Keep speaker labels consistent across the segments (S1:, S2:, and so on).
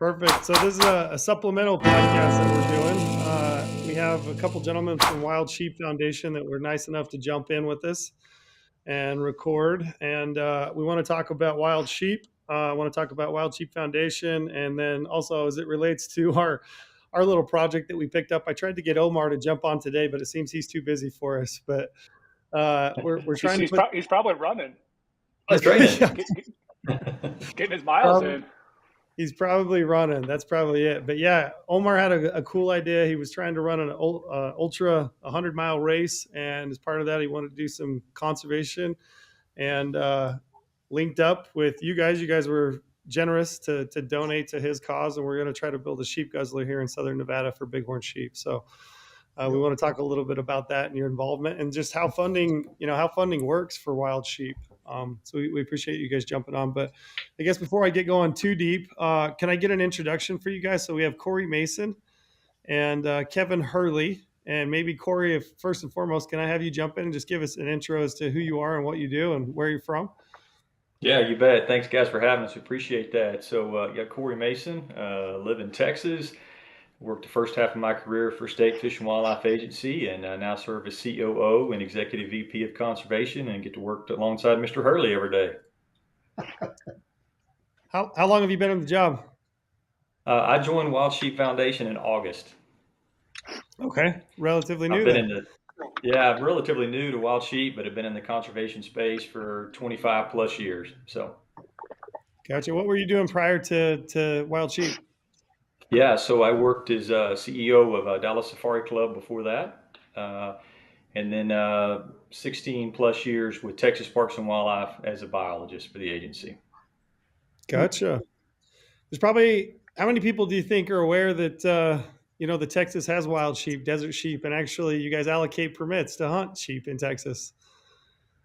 S1: Perfect. So this is a supplemental podcast that we're doing. We have a couple gentlemen from Wild Sheep Foundation that were nice enough to jump in with us and record. And we want to talk about wild sheep. I want to talk about Wild Sheep Foundation, and then also as it relates to our little project that we picked up. I tried to get Omar to jump on today, but it seems he's too busy for us. But we're trying to put.
S2: He's probably running.
S3: He's training.
S2: Getting his miles in.
S1: He's probably running. That's probably it. But yeah, Omar had a cool idea. He was trying to run an ultra 100-mile race, and as part of that, he wanted to do some conservation, and linked up with you guys. You guys were generous to donate to his cause, and we're going to try to build a sheep guzzler here in Southern Nevada for bighorn sheep. So we want to talk a little bit about that and your involvement, and just how funding works for wild sheep. So we appreciate you guys jumping on. But I guess before I get going too deep, can I get an introduction for you guys? So we have Corey Mason and Kevin Hurley. And maybe Corey, if first and foremost, can I have you jump in and just give us an intro as to who you are and what you do and where you're from?
S3: Yeah, you bet. Thanks, guys, for having us. Appreciate that. So yeah, Corey Mason, live in Texas. Worked the first half of my career for State Fish and Wildlife Agency, and now serve as COO and Executive VP of Conservation, and get to work alongside Mr. Hurley every day.
S1: How long have you been on the job?
S3: I joined Wild Sheep Foundation in August.
S1: Okay, relatively new.
S3: I'm relatively new to wild sheep, but have been in the conservation space for 25 plus years. So,
S1: gotcha. What were you doing prior to wild sheep?
S3: Yeah, so I worked as CEO of Dallas Safari Club before that, and then 16 plus years with Texas Parks and Wildlife as a biologist for the agency.
S1: Gotcha. There's probably, how many people do you think are aware that the Texas has wild sheep, desert sheep, and actually you guys allocate permits to hunt sheep in Texas?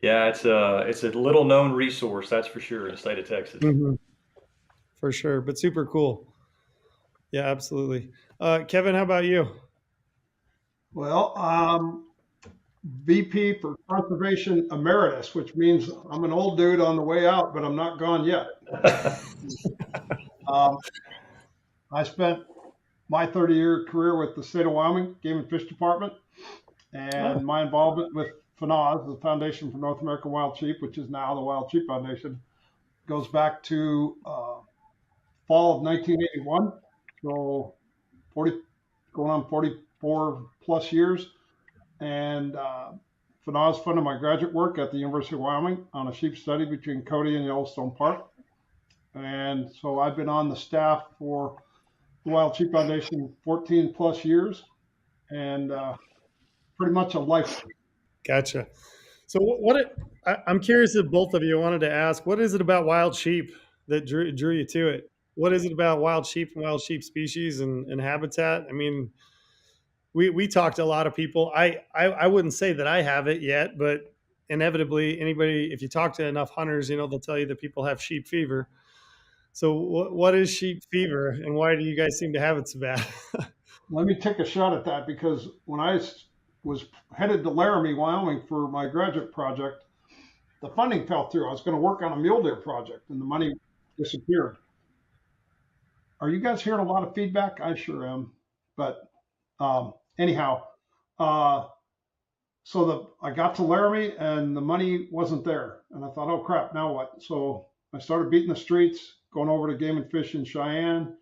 S3: Yeah, it's a little known resource, that's for sure, in the state of Texas.
S1: Mm-hmm. For sure, but super cool. Yeah, absolutely. Kevin, how about you?
S4: Well, VP for Conservation Emeritus, which means I'm an old dude on the way out, but I'm not gone yet. I spent my 30-year career with the state of Wyoming Game and Fish Department, and my involvement with FNAWS, the Foundation for North American Wild Sheep, which is now the Wild Sheep Foundation, goes back to fall of 1981. So 44 plus years. And FNAWS funded my graduate work at the University of Wyoming on a sheep study between Cody and Yellowstone Park. And so I've been on the staff for the Wild Sheep Foundation 14 plus years, and pretty much a life.
S1: Gotcha. So I'm curious if both of you, I wanted to ask, what is it about wild sheep that drew you to it? What is it about wild sheep and wild sheep species and habitat? I mean, we talked to a lot of people. I wouldn't say that I have it yet, but inevitably anybody, if you talk to enough hunters, they'll tell you that people have sheep fever. So what is sheep fever, and why do you guys seem to have it so bad?
S4: Let me take a shot at that, because when I was headed to Laramie, Wyoming for my graduate project, the funding fell through. I was going to work on a mule deer project, and the money disappeared. Are you guys hearing a lot of feedback? I sure am. But anyhow, so I got to Laramie and the money wasn't there. And I thought, oh crap, now what? So I started beating the streets, going over to Game and Fish in Cheyenne,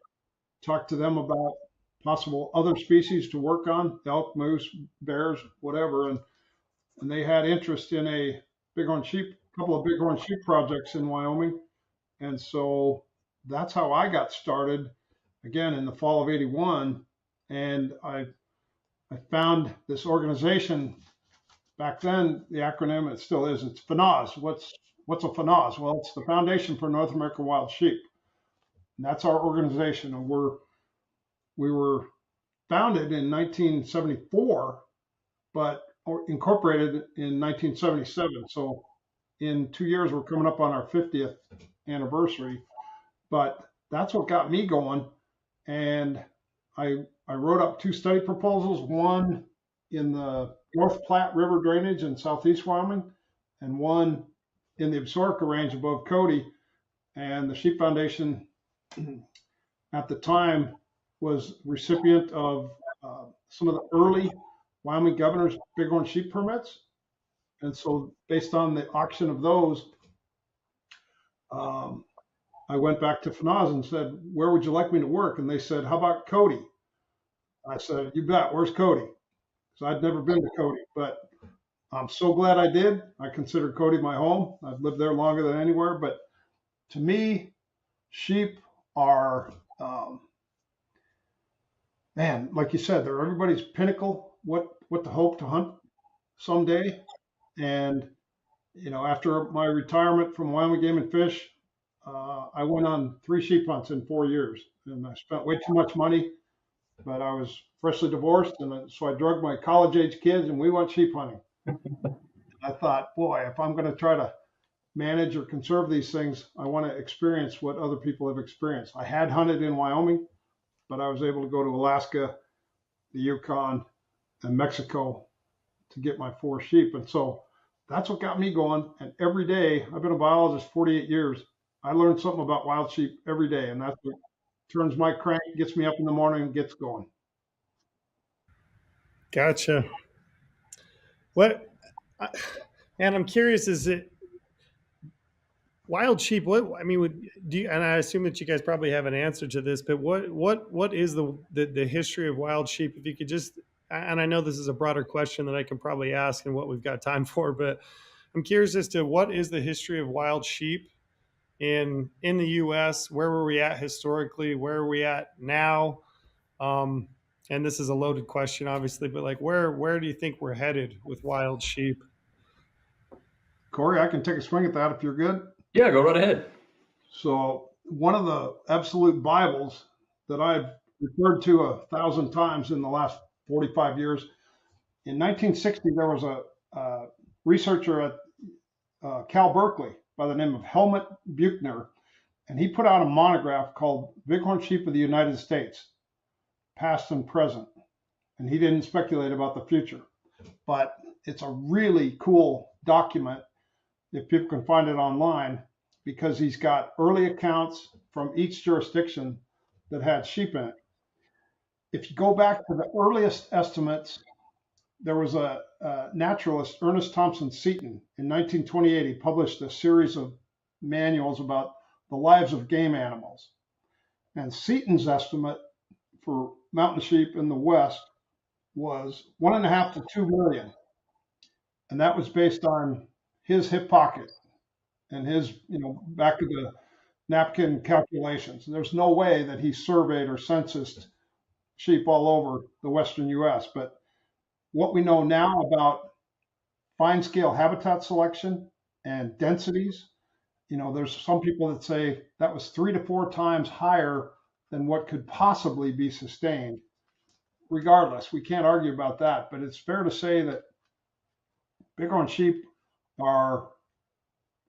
S4: talked to them about possible other species to work on, elk, moose, bears, whatever. And they had interest in a couple of bighorn sheep projects in Wyoming. And so that's how I got started, again, in the fall of '81. And I found this organization. Back then, the acronym, it still is, it's FNAWS. What's a FNAWS? Well, it's the Foundation for North American Wild Sheep. And that's our organization. And we were founded in 1974, but incorporated in 1977. So in 2 years, we're coming up on our 50th anniversary. But that's what got me going. And I wrote up 2 study proposals, one in the North Platte River drainage in southeast Wyoming, and one in the Absaroka Range above Cody. And the Sheep Foundation at the time was recipient of some of the early Wyoming governor's bighorn sheep permits. And so based on the auction of those, I went back to FNAS and said, where would you like me to work? And they said, how about Cody? I said, you bet, where's Cody? So I'd never been to Cody, but I'm so glad I did. I consider Cody my home. I've lived there longer than anywhere, but to me, sheep are, man, like you said, they're everybody's pinnacle, what to hope to hunt someday. And, you know, after my retirement from Wyoming Game and Fish, I went on 3 sheep hunts in 4 years, and I spent way too much money, but I was freshly divorced, and so I drugged my college-age kids, and we went sheep hunting. I thought, boy, if I'm going to try to manage or conserve these things, I want to experience what other people have experienced. I had hunted in Wyoming, but I was able to go to Alaska, the Yukon, and Mexico to get my 4 sheep. And so that's what got me going. And every day, I've been a biologist 48 years. I learned something about wild sheep every day, and that's what turns my crank, gets me up in the morning, and gets going.
S1: Gotcha. What, and I'm curious, is it wild sheep? What, I mean, do you, and I assume that you guys probably have an answer to this, but what is the history of wild sheep? If you could just, and I know this is a broader question that I can probably ask and what we've got time for, but I'm curious as to what is the history of wild sheep in the U.S. Where were we at historically? Where are we at now? And this is a loaded question, obviously, but like, where do you think we're headed with wild sheep?
S4: Corey, I can take a swing at that if you're good.
S3: Yeah, go right ahead.
S4: So one of the absolute Bibles that I've referred to 1,000 times in the last 45 years. In 1960, there was a researcher at Cal Berkeley by the name of Helmut Buchner, and he put out a monograph called Bighorn Sheep of the United States, Past and Present. And he didn't speculate about the future, but it's a really cool document if people can find it online, because he's got early accounts from each jurisdiction that had sheep in it. If you go back to the earliest estimates, there was a naturalist, Ernest Thompson Seton, in 1928. He published a series of manuals about the lives of game animals. And Seton's estimate for mountain sheep in the West was 1.5 to 2 million. And that was based on his hip pocket and his, back of the napkin calculations. There's no way that he surveyed or censused sheep all over the Western US. But what we know now about fine scale habitat selection and densities, there's some people that say that was 3 to 4 times higher than what could possibly be sustained. Regardless, we can't argue about that, but it's fair to say that bighorn sheep are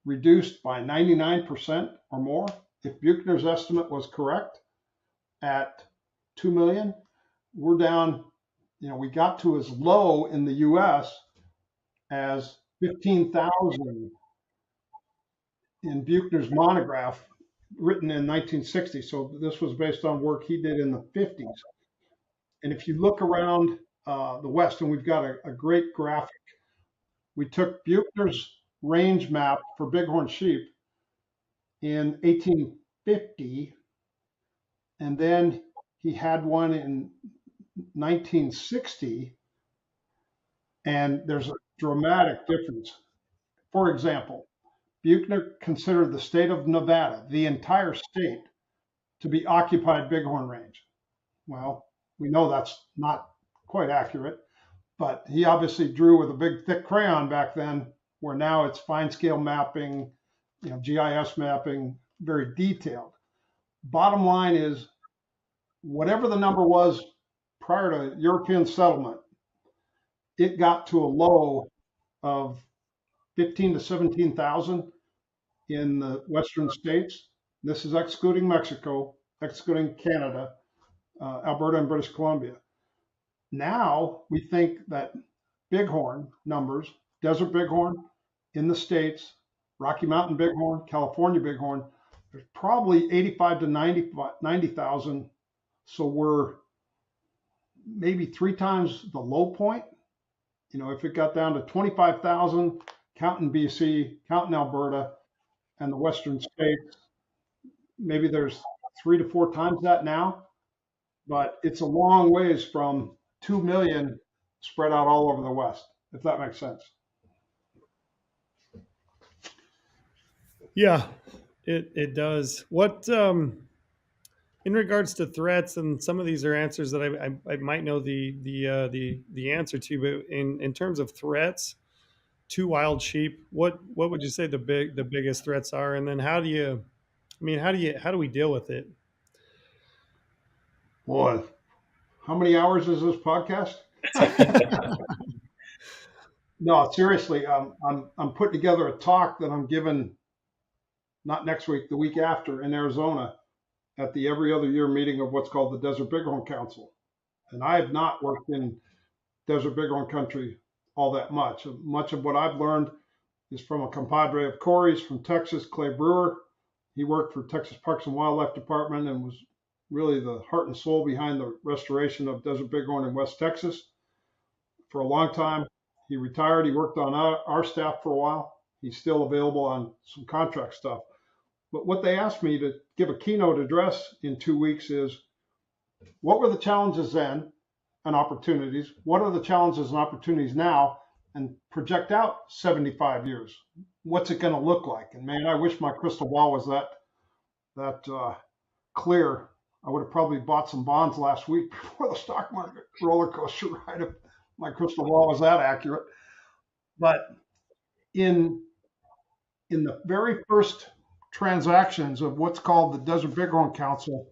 S4: reduced by 99% or more. If Buchner's estimate was correct at 2 million, we're down, we got to as low in the US as 15,000 in Buchner's monograph written in 1960. So this was based on work he did in the 50s. And if you look around the West, and we've got a great graphic, we took Buchner's range map for bighorn sheep in 1850, and then he had one in 1960, and there's a dramatic difference. For example, Buchner considered the state of Nevada, the entire state, to be occupied bighorn range. Well, we know that's not quite accurate, but he obviously drew with a big thick crayon back then, where now it's fine scale mapping, GIS mapping, very detailed. Bottom line is, whatever the number was prior to European settlement, it got to a low of 15 to 17,000 in the Western states. This is excluding Mexico, excluding Canada, Alberta and British Columbia. Now we think that bighorn numbers, desert bighorn in the States, Rocky Mountain bighorn, California bighorn, there's probably 85 to 90,000. So we're maybe 3 times the low point. You know, if it got down to 25,000, counting BC, counting Alberta, and the Western states, maybe there's 3 to 4 times that now. But it's a long ways from 2 million spread out all over the West, if that makes sense.
S1: Yeah, it does. What in regards to threats, and some of these are answers that I might know the answer to, but in terms of threats to wild sheep, what would you say the biggest threats are, and then how do we deal with it?
S4: Boy, how many hours is this podcast? No, seriously, I'm putting together a talk that I'm giving not next week, the week after in Arizona at the every other year meeting of what's called the Desert Bighorn Council. And I have not worked in desert bighorn country all that much. Much of what I've learned is from a compadre of Corey's from Texas, Clay Brewer. He worked for Texas Parks and Wildlife Department and was really the heart and soul behind the restoration of desert bighorn in West Texas for a long time. He retired. He worked on our staff for a while. He's still available on some contract stuff. But what they asked me to give a keynote address in 2 weeks is, what were the challenges then and opportunities? What are the challenges and opportunities now? And project out 75 years. What's it going to look like? And man, I wish my crystal ball was that clear. I would have probably bought some bonds last week before the stock market roller coaster ride if my crystal ball was that accurate. But in the very first transactions of what's called the Desert Bighorn Council,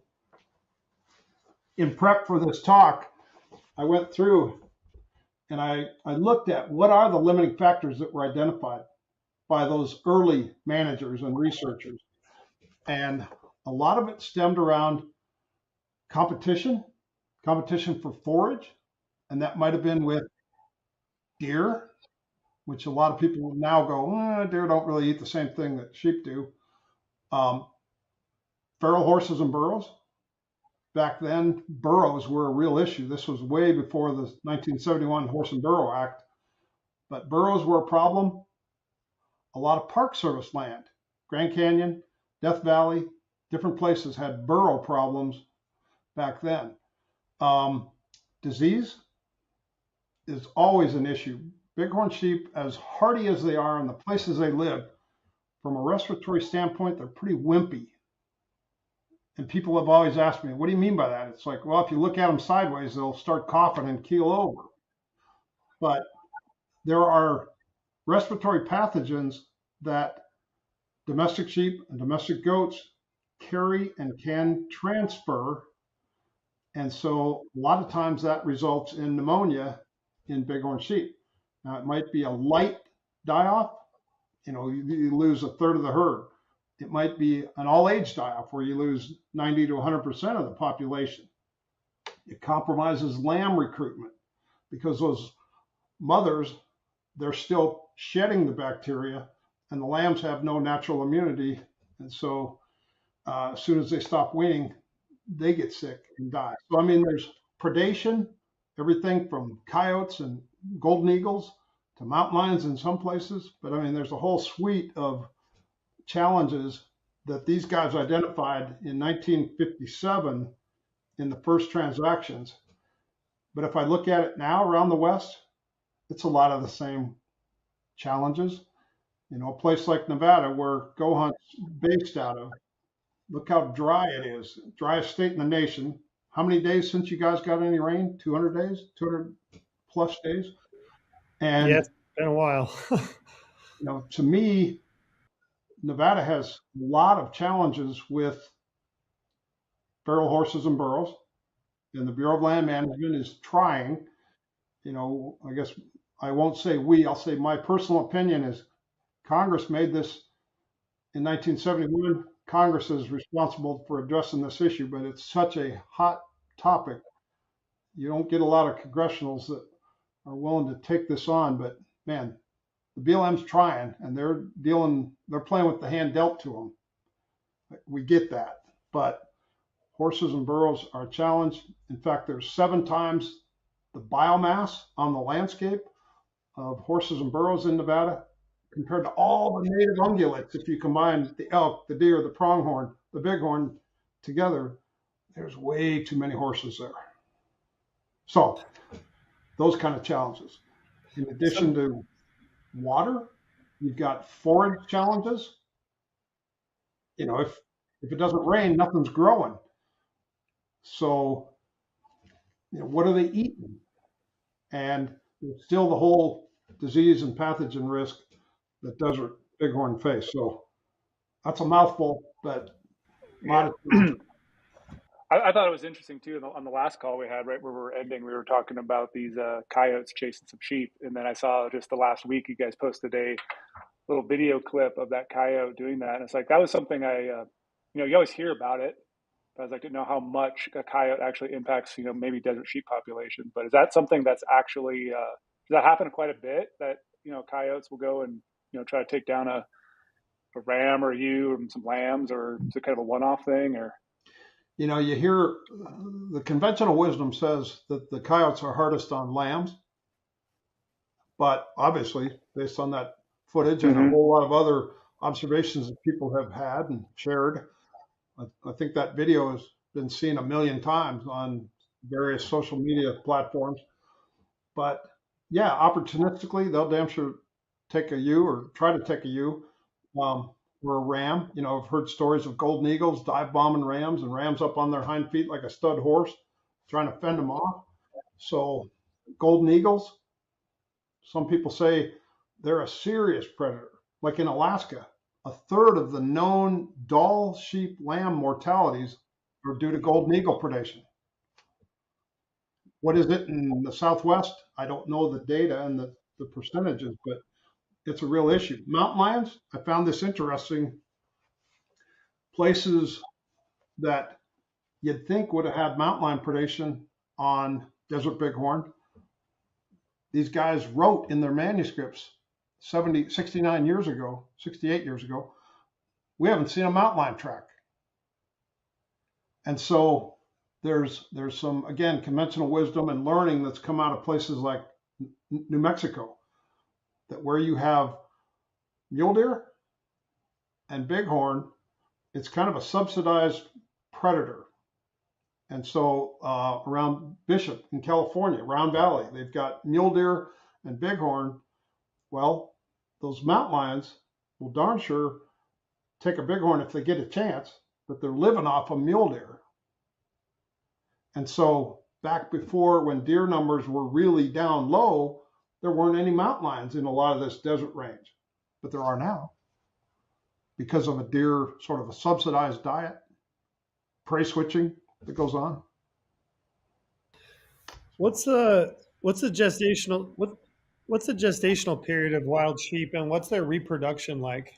S4: in prep for this talk, I went through and I looked at what are the limiting factors that were identified by those early managers and researchers. And a lot of it stemmed around competition for forage. And that might have been with deer, which a lot of people now go, deer don't really eat the same thing that sheep do. Feral horses and burros. Back then, burros were a real issue. This was way before the 1971 Horse and Burro Act, but burros were a problem. A lot of Park Service land, Grand Canyon, Death Valley, different places had burro problems back then. Disease is always an issue. Bighorn sheep, as hardy as they are in the places they live, from a respiratory standpoint, they're pretty wimpy. And people have always asked me, what do you mean by that? It's like, well, if you look at them sideways, they'll start coughing and keel over. But there are respiratory pathogens that domestic sheep and domestic goats carry and can transfer. And so a lot of times that results in pneumonia in bighorn sheep. Now, it might be a light die-off. You lose a third of the herd. It might be an all-age die-off where you lose 90 to 100% of the population. It compromises lamb recruitment because those mothers, they're still shedding the bacteria and the lambs have no natural immunity. And so as soon as they stop weaning, they get sick and die. So, there's predation, everything from coyotes and golden eagles to mountain lions in some places. But there's a whole suite of challenges that these guys identified in 1957 in the first transactions. But if I look at it now around the West, it's a lot of the same challenges. A place like Nevada where GOHUNT's based out of, look how dry it is. Driest state in the nation. How many days since you guys got any rain? 200 days? 200 plus days? And
S1: yeah, it's been a while.
S4: To me, Nevada has a lot of challenges with feral horses and burros, and the Bureau of Land Management is trying. I guess I won't say we, I'll say my personal opinion is Congress made this in 1971. Congress is responsible for addressing this issue, but it's such a hot topic. You don't get a lot of congressionals that are willing to take this on, but man, the BLM's trying, and they're playing with the hand dealt to them. We get that, but horses and burros are challenged. In fact, there's 7 times the biomass on the landscape of horses and burros in Nevada compared to all the native ungulates. If you combine the elk, the deer, the pronghorn, the bighorn together, there's way too many horses there. So those kind of challenges. In addition to water, you've got forage challenges. You know, if it doesn't rain, nothing's growing. So, you know, what are they eating? And there's still the whole disease and pathogen risk that desert bighorn face. So that's a mouthful, but a lot of
S2: I thought it was interesting too. On the last call we had, right where we were ending, we were talking about these coyotes chasing some sheep, and then I saw just the last week you guys posted a little video clip of that coyote doing that, and it's like that was something you always hear about it, but I was like, didn't know how much a coyote actually impacts, maybe desert sheep population. But is that something that's actually does that happen quite a bit? That coyotes will go and try to take down a ram or a ewe or some lambs, or is it kind of a one-off thing, or?
S4: You hear the conventional wisdom says that the coyotes are hardest on lambs, but obviously, based on that footage and a whole lot of other observations that people have had and shared, I think that video has been seen 1,000,000 times on various social media platforms. But yeah, opportunistically, they'll damn sure take a ewe or try to take a ewe. Or a ram. I've heard stories of golden eagles dive bombing rams and rams up on their hind feet like a stud horse, trying to fend them off. So golden eagles, some people say they're a serious predator. Like in Alaska, 1/3 of the known Dall sheep lamb mortalities are due to golden eagle predation. What is it in the Southwest? I don't know the data and the percentages, but it's a real issue. Mountain lions, I found this interesting. Places that you'd think would have had mountain lion predation on desert bighorn, these guys wrote in their manuscripts 69 years ago, 68 years ago, we haven't seen a mountain lion track. And so there's some, again, conventional wisdom and learning that's come out of places like New Mexico, that where you have mule deer and bighorn, it's kind of a subsidized predator. And so around Bishop in California, Round Valley, they've got mule deer and bighorn. Well, those mountain lions will darn sure take a bighorn if they get a chance, but they're living off a mule deer. And so back before, when deer numbers were really down low, there weren't any mountain lions in a lot of this desert range, but there are now because of a deer sort of a subsidized diet, prey switching that goes on.
S1: What's the gestational period of wild sheep, and what's their reproduction like?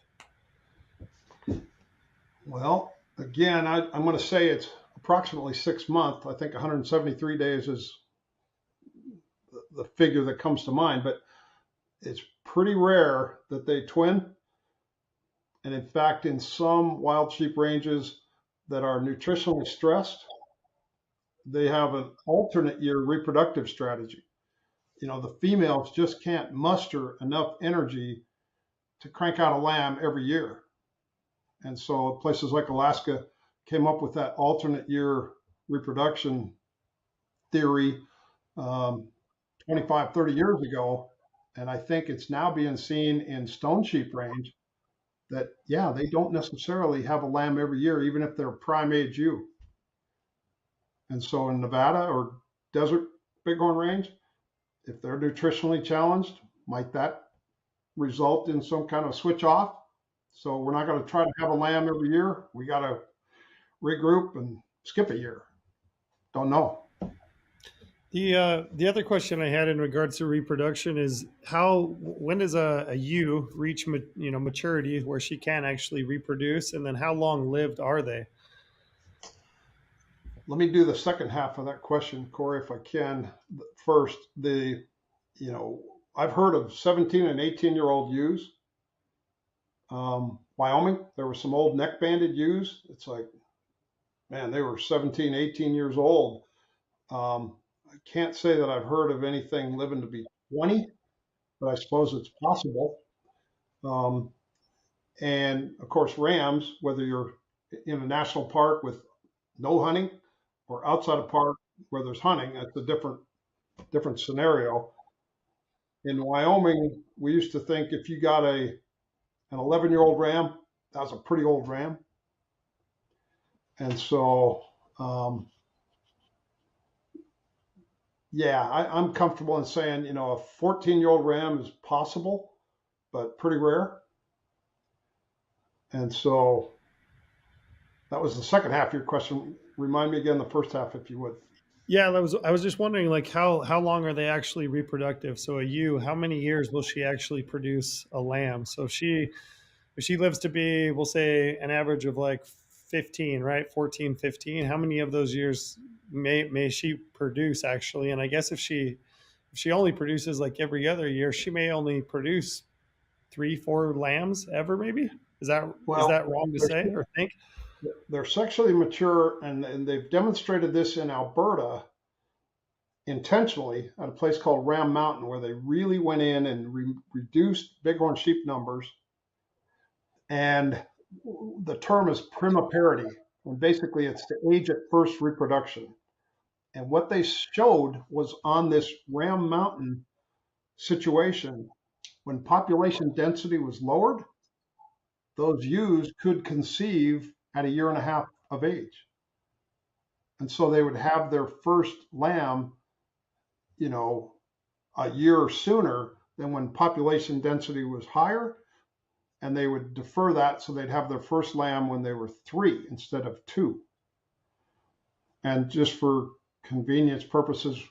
S4: Well, again, I'm going to say it's approximately 6 months. I think 173 days is the figure that comes to mind, but it's pretty rare that they twin. And in fact, in some wild sheep ranges that are nutritionally stressed, they have an alternate year reproductive strategy. The females just can't muster enough energy to crank out a lamb every year. And so places like Alaska came up with that alternate year reproduction theory 25, 30 years ago. And I think it's now being seen in stone sheep range that, yeah, they don't necessarily have a lamb every year, even if they're prime age ewe. And so in Nevada or desert bighorn range, if they're nutritionally challenged, might that result in some kind of switch off? So we're not going to try to have a lamb every year. We got to regroup and skip a year. Don't know.
S1: The other question I had in regards to reproduction is when does a ewe reach maturity where she can actually reproduce, and then how long lived are they?
S4: Let me do the second half of that question, Corey, if I can. First, I've heard of 17 and 18-year-old ewes. Wyoming, there were some old neck banded ewes. It's like, man, they were 17, 18 years old. I can't say that I've heard of anything living to be 20, but I suppose it's possible. Um, and of course, rams, whether you're in a national park with no hunting or outside a park where there's hunting, that's a different scenario. In Wyoming, we used to think if you got an 11-year-old ram, that was a pretty old ram. And so, yeah, I'm comfortable in saying, a 14-year-old ram is possible, but pretty rare. And so that was the second half of your question. Remind me again the first half, if you would.
S1: Yeah, I was just wondering, like, how long are they actually reproductive? So a ewe, how many years will she actually produce a lamb? So if she lives to be, we'll say, an average of like 15, right? 14, 15, how many of those years may she produce actually? And I guess if she only produces like every other year, she may only produce 3, 4 lambs ever, maybe. Is
S4: Well,
S1: that wrong to say or think?
S4: they're sexually mature, and they've demonstrated this in Alberta intentionally at a place called Ram Mountain, where they really went in and reduced bighorn sheep numbers. And the term is prima parity, and basically it's the age at first reproduction. And what they showed was on this Ram Mountain situation, when population density was lowered, those ewes could conceive at a year and a half of age. And so they would have their first lamb, a year sooner than when population density was higher. And they would defer that so they'd have their first lamb when they were 3 instead of 2. And just for convenience purposes,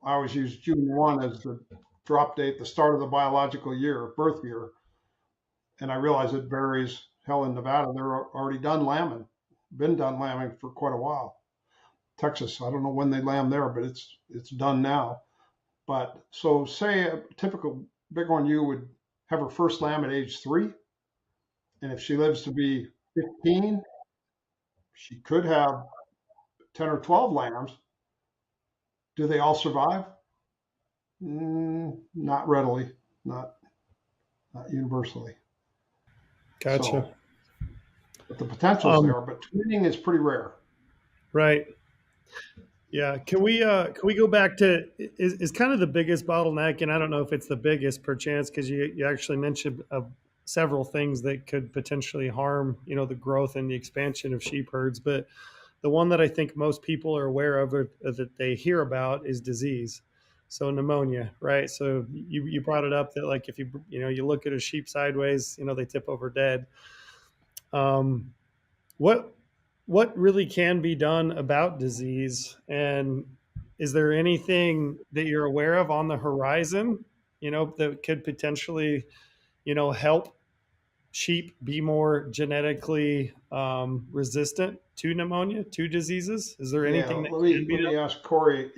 S4: I always use June 1 as the drop date, the start of the biological year, birth year. And I realize it varies. Hell, in Nevada, they're already been done lambing for quite a while. Texas, I don't know when they lamb there, but it's done now. But so say a typical bighorn ewe would have her first lamb at age 3. And if she lives to be 15, she could have 10 or 12 lambs. Do they all survive? Not readily, not universally.
S1: Gotcha.
S4: So, but the potential's there, but twinning is pretty rare.
S1: Right. Yeah. Can we go back to is kind of the biggest bottleneck, and I don't know if it's the biggest perchance, because you actually mentioned several things that could potentially harm, the growth and the expansion of sheep herds, but the one that I think most people are aware of or that they hear about is disease. So pneumonia, right? So you brought it up that, like, if you look at a sheep sideways, they tip over dead. What really can be done about disease, and is there anything that you're aware of on the horizon, that could potentially, help sheep be more genetically resistant to pneumonia, to diseases? Is there anything that
S4: let
S1: can be
S4: me
S1: done?
S4: ask Corey.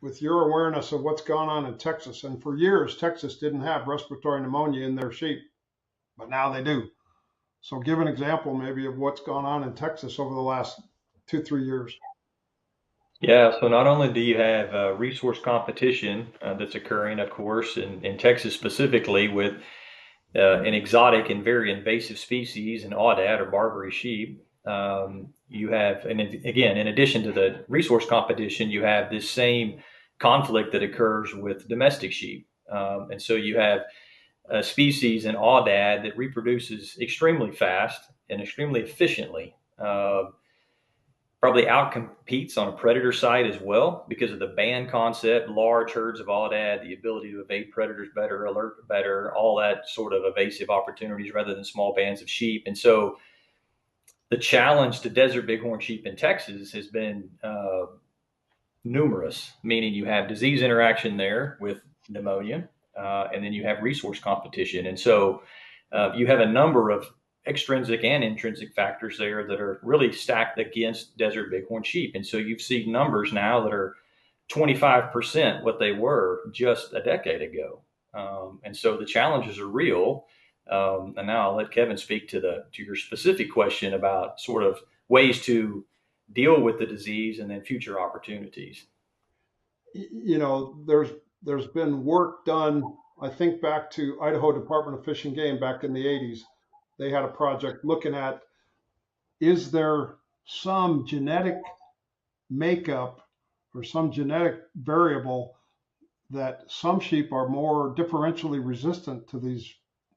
S4: With your awareness of what's gone on in Texas, and for years Texas didn't have respiratory pneumonia in their sheep, but now they do. So give an example maybe of what's gone on in Texas over the last 2-3 years.
S3: Yeah, so not only do you have resource competition that's occurring, of course, in Texas specifically with an exotic and very invasive species, an Aoudad or Barbary sheep. You have, and again, in addition to the resource competition, you have this same conflict that occurs with domestic sheep. And so you have a species, an Aoudad, that reproduces extremely fast and extremely efficiently. Probably outcompetes on a predator side as well because of the band concept, large herds of Aoudad, the ability to evade predators better, alert better, all that sort of evasive opportunities rather than small bands of sheep. And so the challenge to desert bighorn sheep in Texas has been numerous, meaning you have disease interaction there with pneumonia, and then you have resource competition. And so you have a number of extrinsic and intrinsic factors there that are really stacked against desert bighorn sheep. And so you've seen numbers now that are 25% what they were just a decade ago. And so the challenges are real. And now I'll let Kevin speak to your specific question about sort of ways to deal with the disease and then future opportunities.
S4: You know, there's been work done. I think back to Idaho Department of Fish and Game back in the 80s. They had a project looking at, is there some genetic makeup or some genetic variable that some sheep are more differentially resistant to these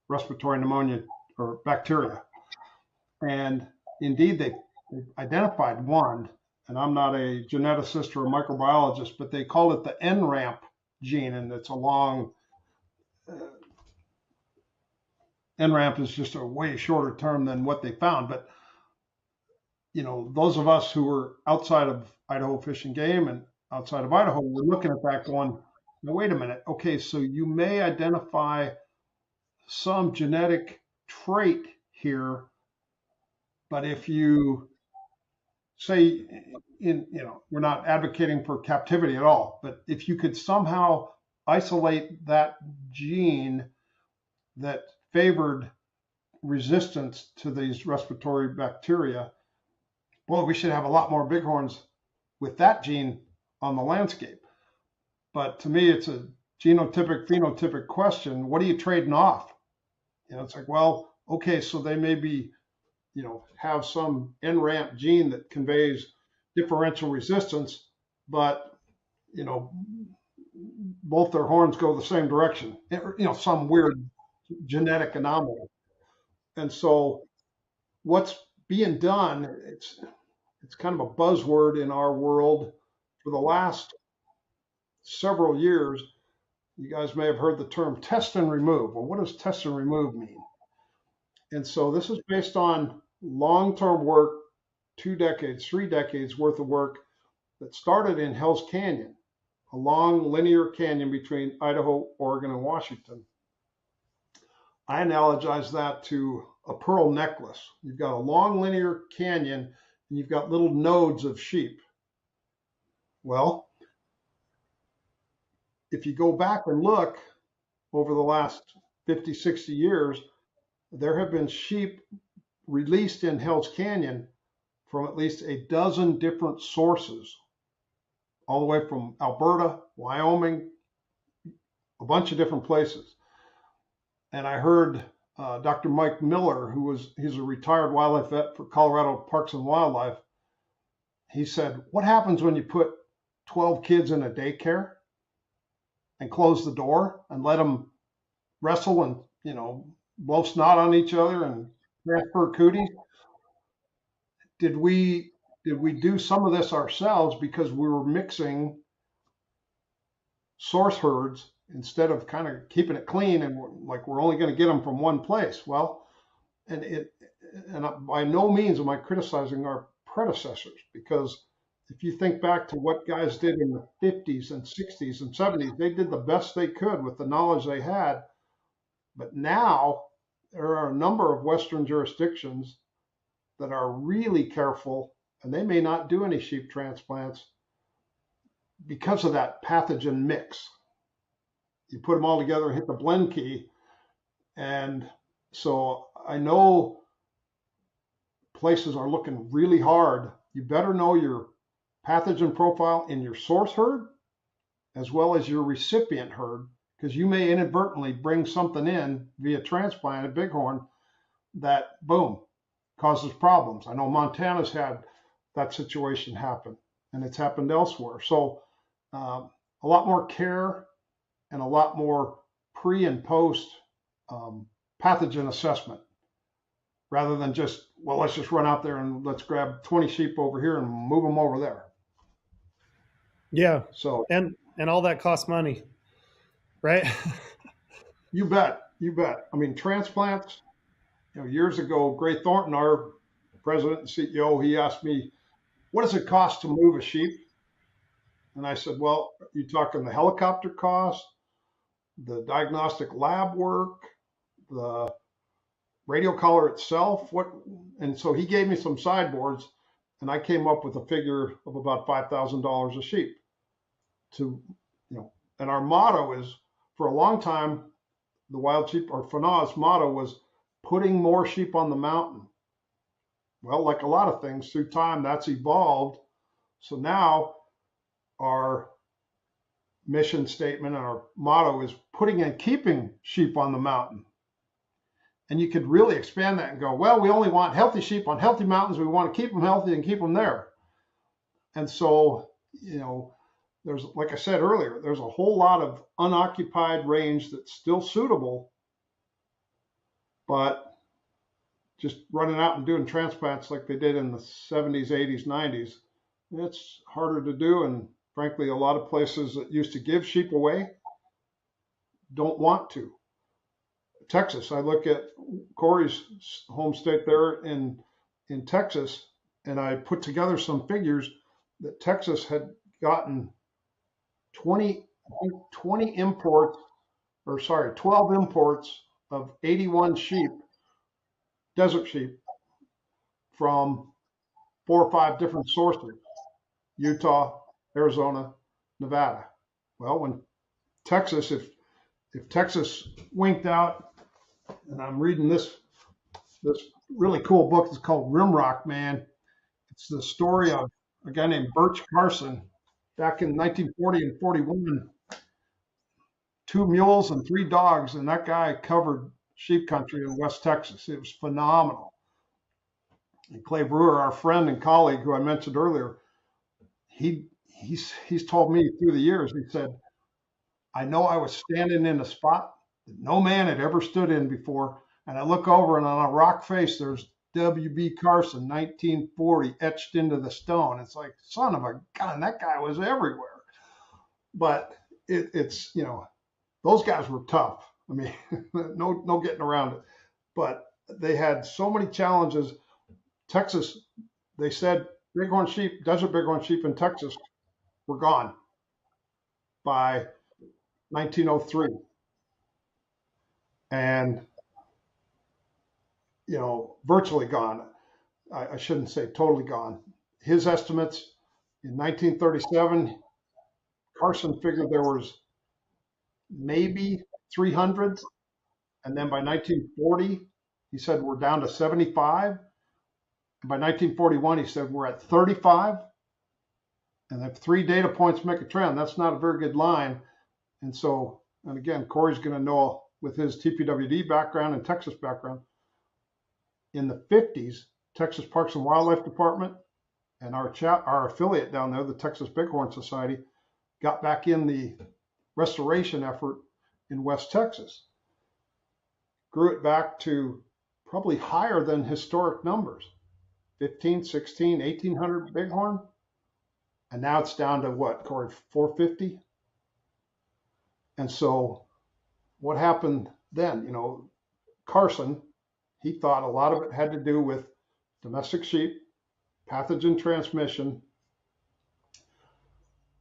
S4: respiratory pneumonia or bacteria. And indeed, they identified one, and I'm not a geneticist or a microbiologist, but they called it the NRAMP gene, and it's a long, NRAMP is just a way shorter term than what they found. But, you know, those of us who were outside of Idaho Fish and Game and outside of Idaho, we're looking at that going, now, wait a minute. Okay, so you may identify some genetic trait here, but if you say, we're not advocating for captivity at all, but if you could somehow isolate that gene that favored resistance to these respiratory bacteria, well, we should have a lot more bighorns with that gene on the landscape. But to me, it's a genotypic, phenotypic question. What are you trading off? It's like, well, okay, so they may be, have some NRAMP gene that conveys differential resistance, but, both their horns go the same direction, some weird genetic anomaly. And so what's being done, it's kind of a buzzword in our world for the last several years. You guys may have heard the term test and remove. Well, what does test and remove mean? And so this is based on long-term work, 2 decades, 3 decades worth of work that started in Hell's Canyon, a long linear canyon between Idaho, Oregon, and Washington. I analogize that to a pearl necklace. You've got a long linear canyon and you've got little nodes of sheep. Well, if you go back and look over the last 50, 60 years, there have been sheep released in Hell's Canyon from at least a dozen different sources, all the way from Alberta, Wyoming, a bunch of different places. And I heard Dr. Mike Miller, he's a retired wildlife vet for Colorado Parks and Wildlife. He said, what happens when you put 12 kids in a daycare and close the door and let them wrestle and, blow snot on each other and transfer cooties? Did we do some of this ourselves because we were mixing source herds instead of kind of keeping it clean and we're only going to get them from one place? Well, and by no means am I criticizing our predecessors, because if you think back to what guys did in the 50s and 60s and 70s, they did the best they could with the knowledge they had. But now there are a number of Western jurisdictions that are really careful, and they may not do any sheep transplants because of that pathogen mix. You put them all together and hit the blend key. And so I know places are looking really hard. You better know your pathogen profile in your source herd as well as your recipient herd, because you may inadvertently bring something in via transplant, a bighorn, that, boom, causes problems. I know Montana's had that situation happen, and it's happened elsewhere. So a lot more care and a lot more pre and post pathogen assessment, rather than just, well, let's just run out there and let's grab 20 sheep over here and move them over there.
S1: Yeah.
S4: So
S1: and all that costs money, right?
S4: You bet. I mean, transplants, years ago, Gray Thornton, our president and CEO, he asked me, what does it cost to move a sheep? And I said, well, are you talking the helicopter cost, the diagnostic lab work, the radio collar itself? And so he gave me some sideboards, and I came up with a figure of about $5,000 a sheep. And our motto is, for a long time, the wild sheep or Fanaw's motto was putting more sheep on the mountain. Well, like a lot of things through time, that's evolved. So now our mission statement and our motto is putting and keeping sheep on the mountain. And you could really expand that and go, well, we only want healthy sheep on healthy mountains. We want to keep them healthy and keep them there. And so, there's, like I said earlier, there's a whole lot of unoccupied range that's still suitable, but just running out and doing transplants like they did in the 70s, 80s, 90s, it's harder to do. And frankly, a lot of places that used to give sheep away don't want to. Texas, I look at Corey's home state there in Texas, and I put together some figures that Texas had gotten 12 imports of 81 sheep, desert sheep, from 4 or 5 different sources: Utah, Arizona, Nevada. Well, when Texas, if Texas winked out, and I'm reading this really cool book. It's called Rimrock Man. It's the story of a guy named Birch Carson back in 1940 and 41. 2 mules and 3 dogs, and that guy covered sheep country in West Texas. It was phenomenal. And Clay Brewer, our friend and colleague who I mentioned earlier, he's told me through the years, he said, I know I was standing in a spot that no man had ever stood in before, and I look over and on a rock face there's W.B. Carson, 1940, etched into the stone. It's like, son of a gun, that guy was everywhere. But it's those guys were tough. I mean, no getting around it. But they had so many challenges. Texas, they said bighorn sheep, desert bighorn sheep in Texas were gone by 1903. And, virtually gone. I shouldn't say totally gone. His estimates in 1937, Carson figured there was maybe 300. And then by 1940, he said we're down to 75. And by 1941, he said we're at 35. And if 3 data points make a trend, that's not a very good line. And so, and again, Corey's going to know with his TPWD background and Texas background, in the 50s, Texas Parks and Wildlife Department and our affiliate down there, the Texas Bighorn Society, got back in the restoration effort in West Texas, grew it back to probably higher than historic numbers, 15, 16, 1,800 bighorn. And now it's down to what, Corey, 450? And so what happened then? Carson, he thought a lot of it had to do with domestic sheep, pathogen transmission.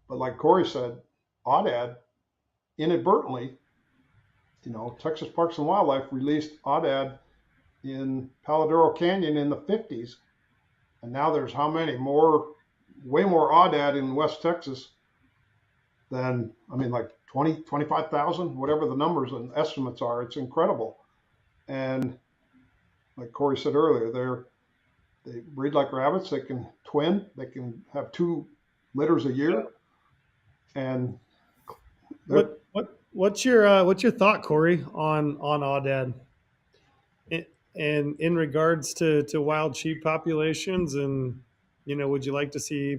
S4: But like Corey said, Aoudad, inadvertently, Texas Parks and Wildlife released Aoudad in Paladuro Canyon in the 50s. And now there's how many? Way more Aoudad in West Texas than, like 20, 25,000, whatever the numbers and estimates are. It's incredible. And like Corey said earlier, they breed like rabbits. They can twin. They can have 2 litters a year. And
S1: what's your thought, Corey, on Aoudad, and in regards to wild sheep populations, and would you like to see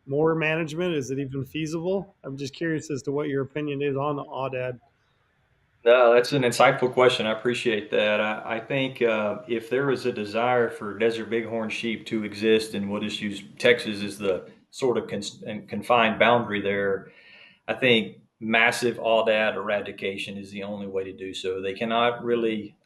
S1: more management? Is it even feasible? I'm just curious as to what your opinion is on Aoudad.
S3: No, that's an insightful question. I appreciate that. I think if there is a desire for desert bighorn sheep to exist, and we'll just use Texas as the sort of confined boundary there, I think massive Aoudad eradication is the only way to do so. They cannot really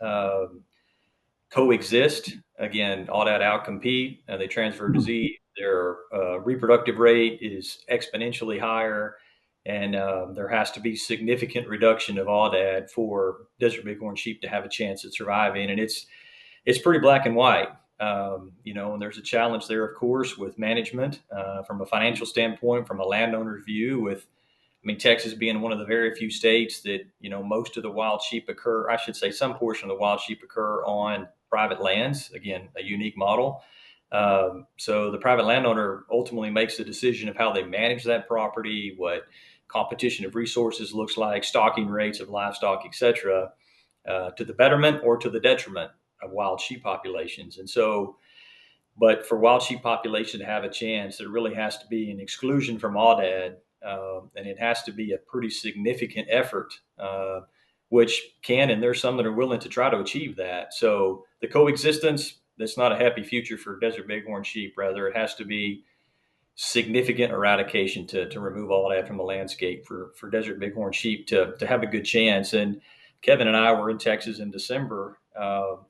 S3: coexist. Again, Aoudad outcompete, they transfer disease. Their reproductive rate is exponentially higher. And there has to be significant reduction of Aoudad for desert bighorn sheep to have a chance at surviving. And it's pretty black and white. And there's a challenge there, of course, with management from a financial standpoint, from a landowner's view, with mean, Texas being one of the very few states that, most of the wild sheep occur, I should say some portion of the wild sheep occur on private lands. Again, a unique model. So the private landowner ultimately makes the decision of how they manage that property, what competition of resources looks like, stocking rates of livestock, et cetera, to the betterment or to the detriment of wild sheep populations. And so, but for wild sheep population to have a chance, there really has to be an exclusion from Aoudad, and it has to be a pretty significant effort, which can, and there's some that are willing to try to achieve that. So the coexistence, that's not a happy future for desert bighorn sheep. Rather, it has to be significant eradication to remove all that from the landscape for desert bighorn sheep to have a good chance. And Kevin and I were in Texas in December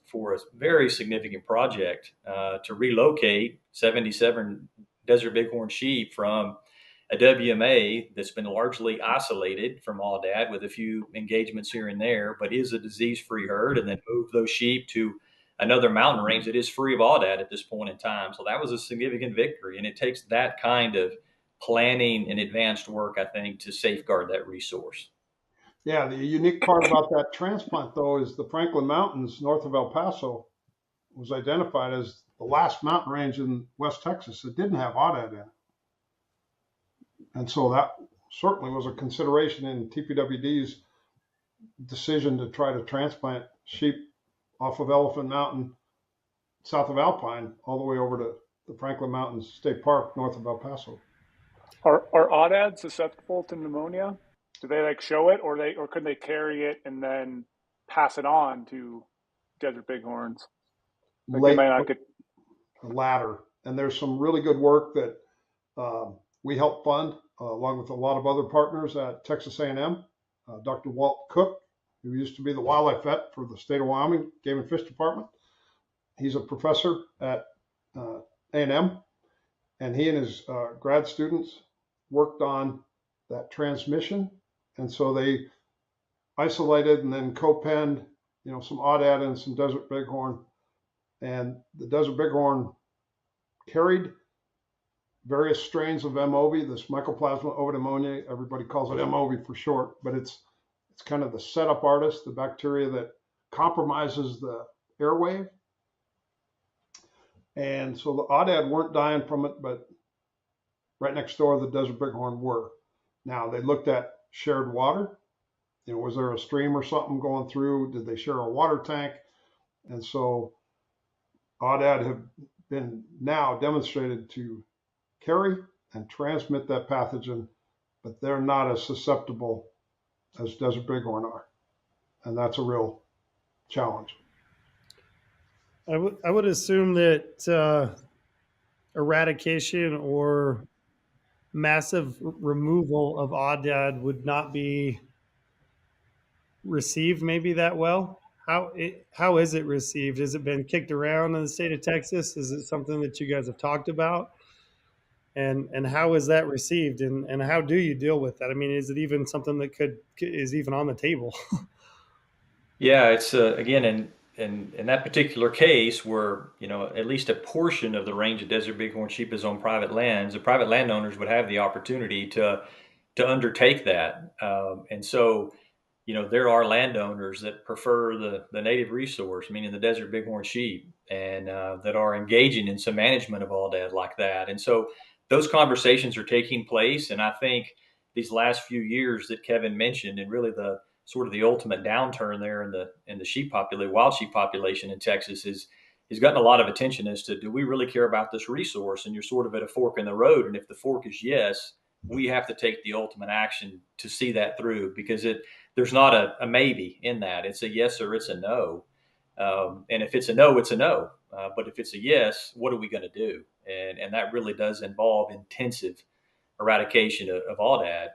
S3: for a very significant project to relocate 77 desert bighorn sheep from a WMA that's been largely isolated from Aoudad with a few engagements here and there, but is a disease-free herd, and then move those sheep to another mountain range that is free of Aoudad at this point in time. So that was a significant victory, and it takes that kind of planning and advanced work, I think, to safeguard that resource.
S4: Yeah, the unique part about that transplant, though, is the Franklin Mountains north of El Paso was identified as the last mountain range in West Texas that didn't have Aoudad in it. And so that certainly was a consideration in TPWD's decision to try to transplant sheep off of Elephant Mountain, south of Alpine, all the way over to the Franklin Mountains State Park, north of El Paso.
S2: Are Aoudad susceptible to pneumonia? Do they show it, or could they carry it and then pass it on to desert bighorns? They might not get
S4: the latter. And there's some really good work that we help fund along with a lot of other partners at Texas A&M. Dr. Walt Cook, who used to be the wildlife vet for the state of Wyoming Game and Fish Department. He's a professor at A&M, and he and his grad students worked on that transmission. And so they isolated and then co-penned, some Aoudad and some desert bighorn. And the desert bighorn carried various strains of MOV, this Mycoplasma ovidiumonia. Everybody calls it MOV for short, but it's kind of the setup artist, the bacteria that compromises the airway. And so the Aoudad weren't dying from it, but right next door, the desert bighorn were. Now, they looked at shared water. Was there a stream or something going through? Did they share a water tank? And so Aoudad have been now demonstrated to carry and transmit that pathogen, but they're not as susceptible as desert bighorn are. And that's a real challenge.
S1: I would assume that eradication or massive removal of Aoudad would not be received maybe that well. How is it received? Has it been kicked around in the state of Texas? Is it something that you guys have talked about? And how is that received? And how do you deal with that? I mean, is it even something that is even on the table?
S3: Yeah, it's again in that particular case where at least a portion of the range of desert bighorn sheep is on private lands, the private landowners would have the opportunity to undertake that, and so there are landowners that prefer the native resource, meaning the desert bighorn sheep, and that are engaging in some management of Aoudad like that, and so those conversations are taking place, and I think these last few years that Kevin mentioned, and really the sort of the ultimate downturn there in the sheep population, wild sheep population in Texas has gotten a lot of attention as to, do we really care about this resource? And you're sort of at a fork in the road. And if the fork is yes, we have to take the ultimate action to see that through, because there's not a maybe in that. It's a yes or it's a no. And if it's a no, it's a no. But if it's a yes, what are we going to do? And that really does involve intensive eradication of Aoudad.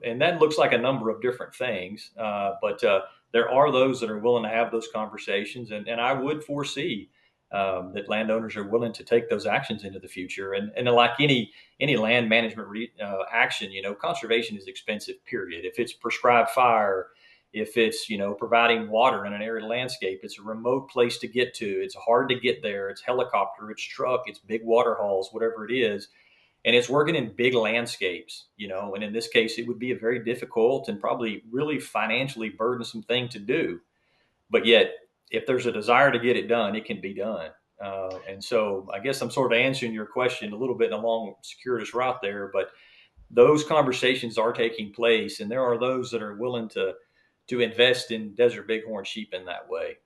S3: And that looks like a number of different things. But there are those that are willing to have those conversations. And I would foresee that landowners are willing to take those actions into the future. And like any land management action, conservation is expensive, period. If it's prescribed fire, if it's, providing water in an arid landscape, it's a remote place to get to. It's hard to get there. It's helicopter, it's truck, it's big water hauls, whatever it is. and it's working in big landscapes, and in this case, it would be a very difficult and probably really financially burdensome thing to do. But yet, if there's a desire to get it done, it can be done. And so I guess I'm sort of answering your question a little bit in a long, circuitous route there, but those conversations are taking place, and there are those that are willing to invest in desert bighorn sheep in that way.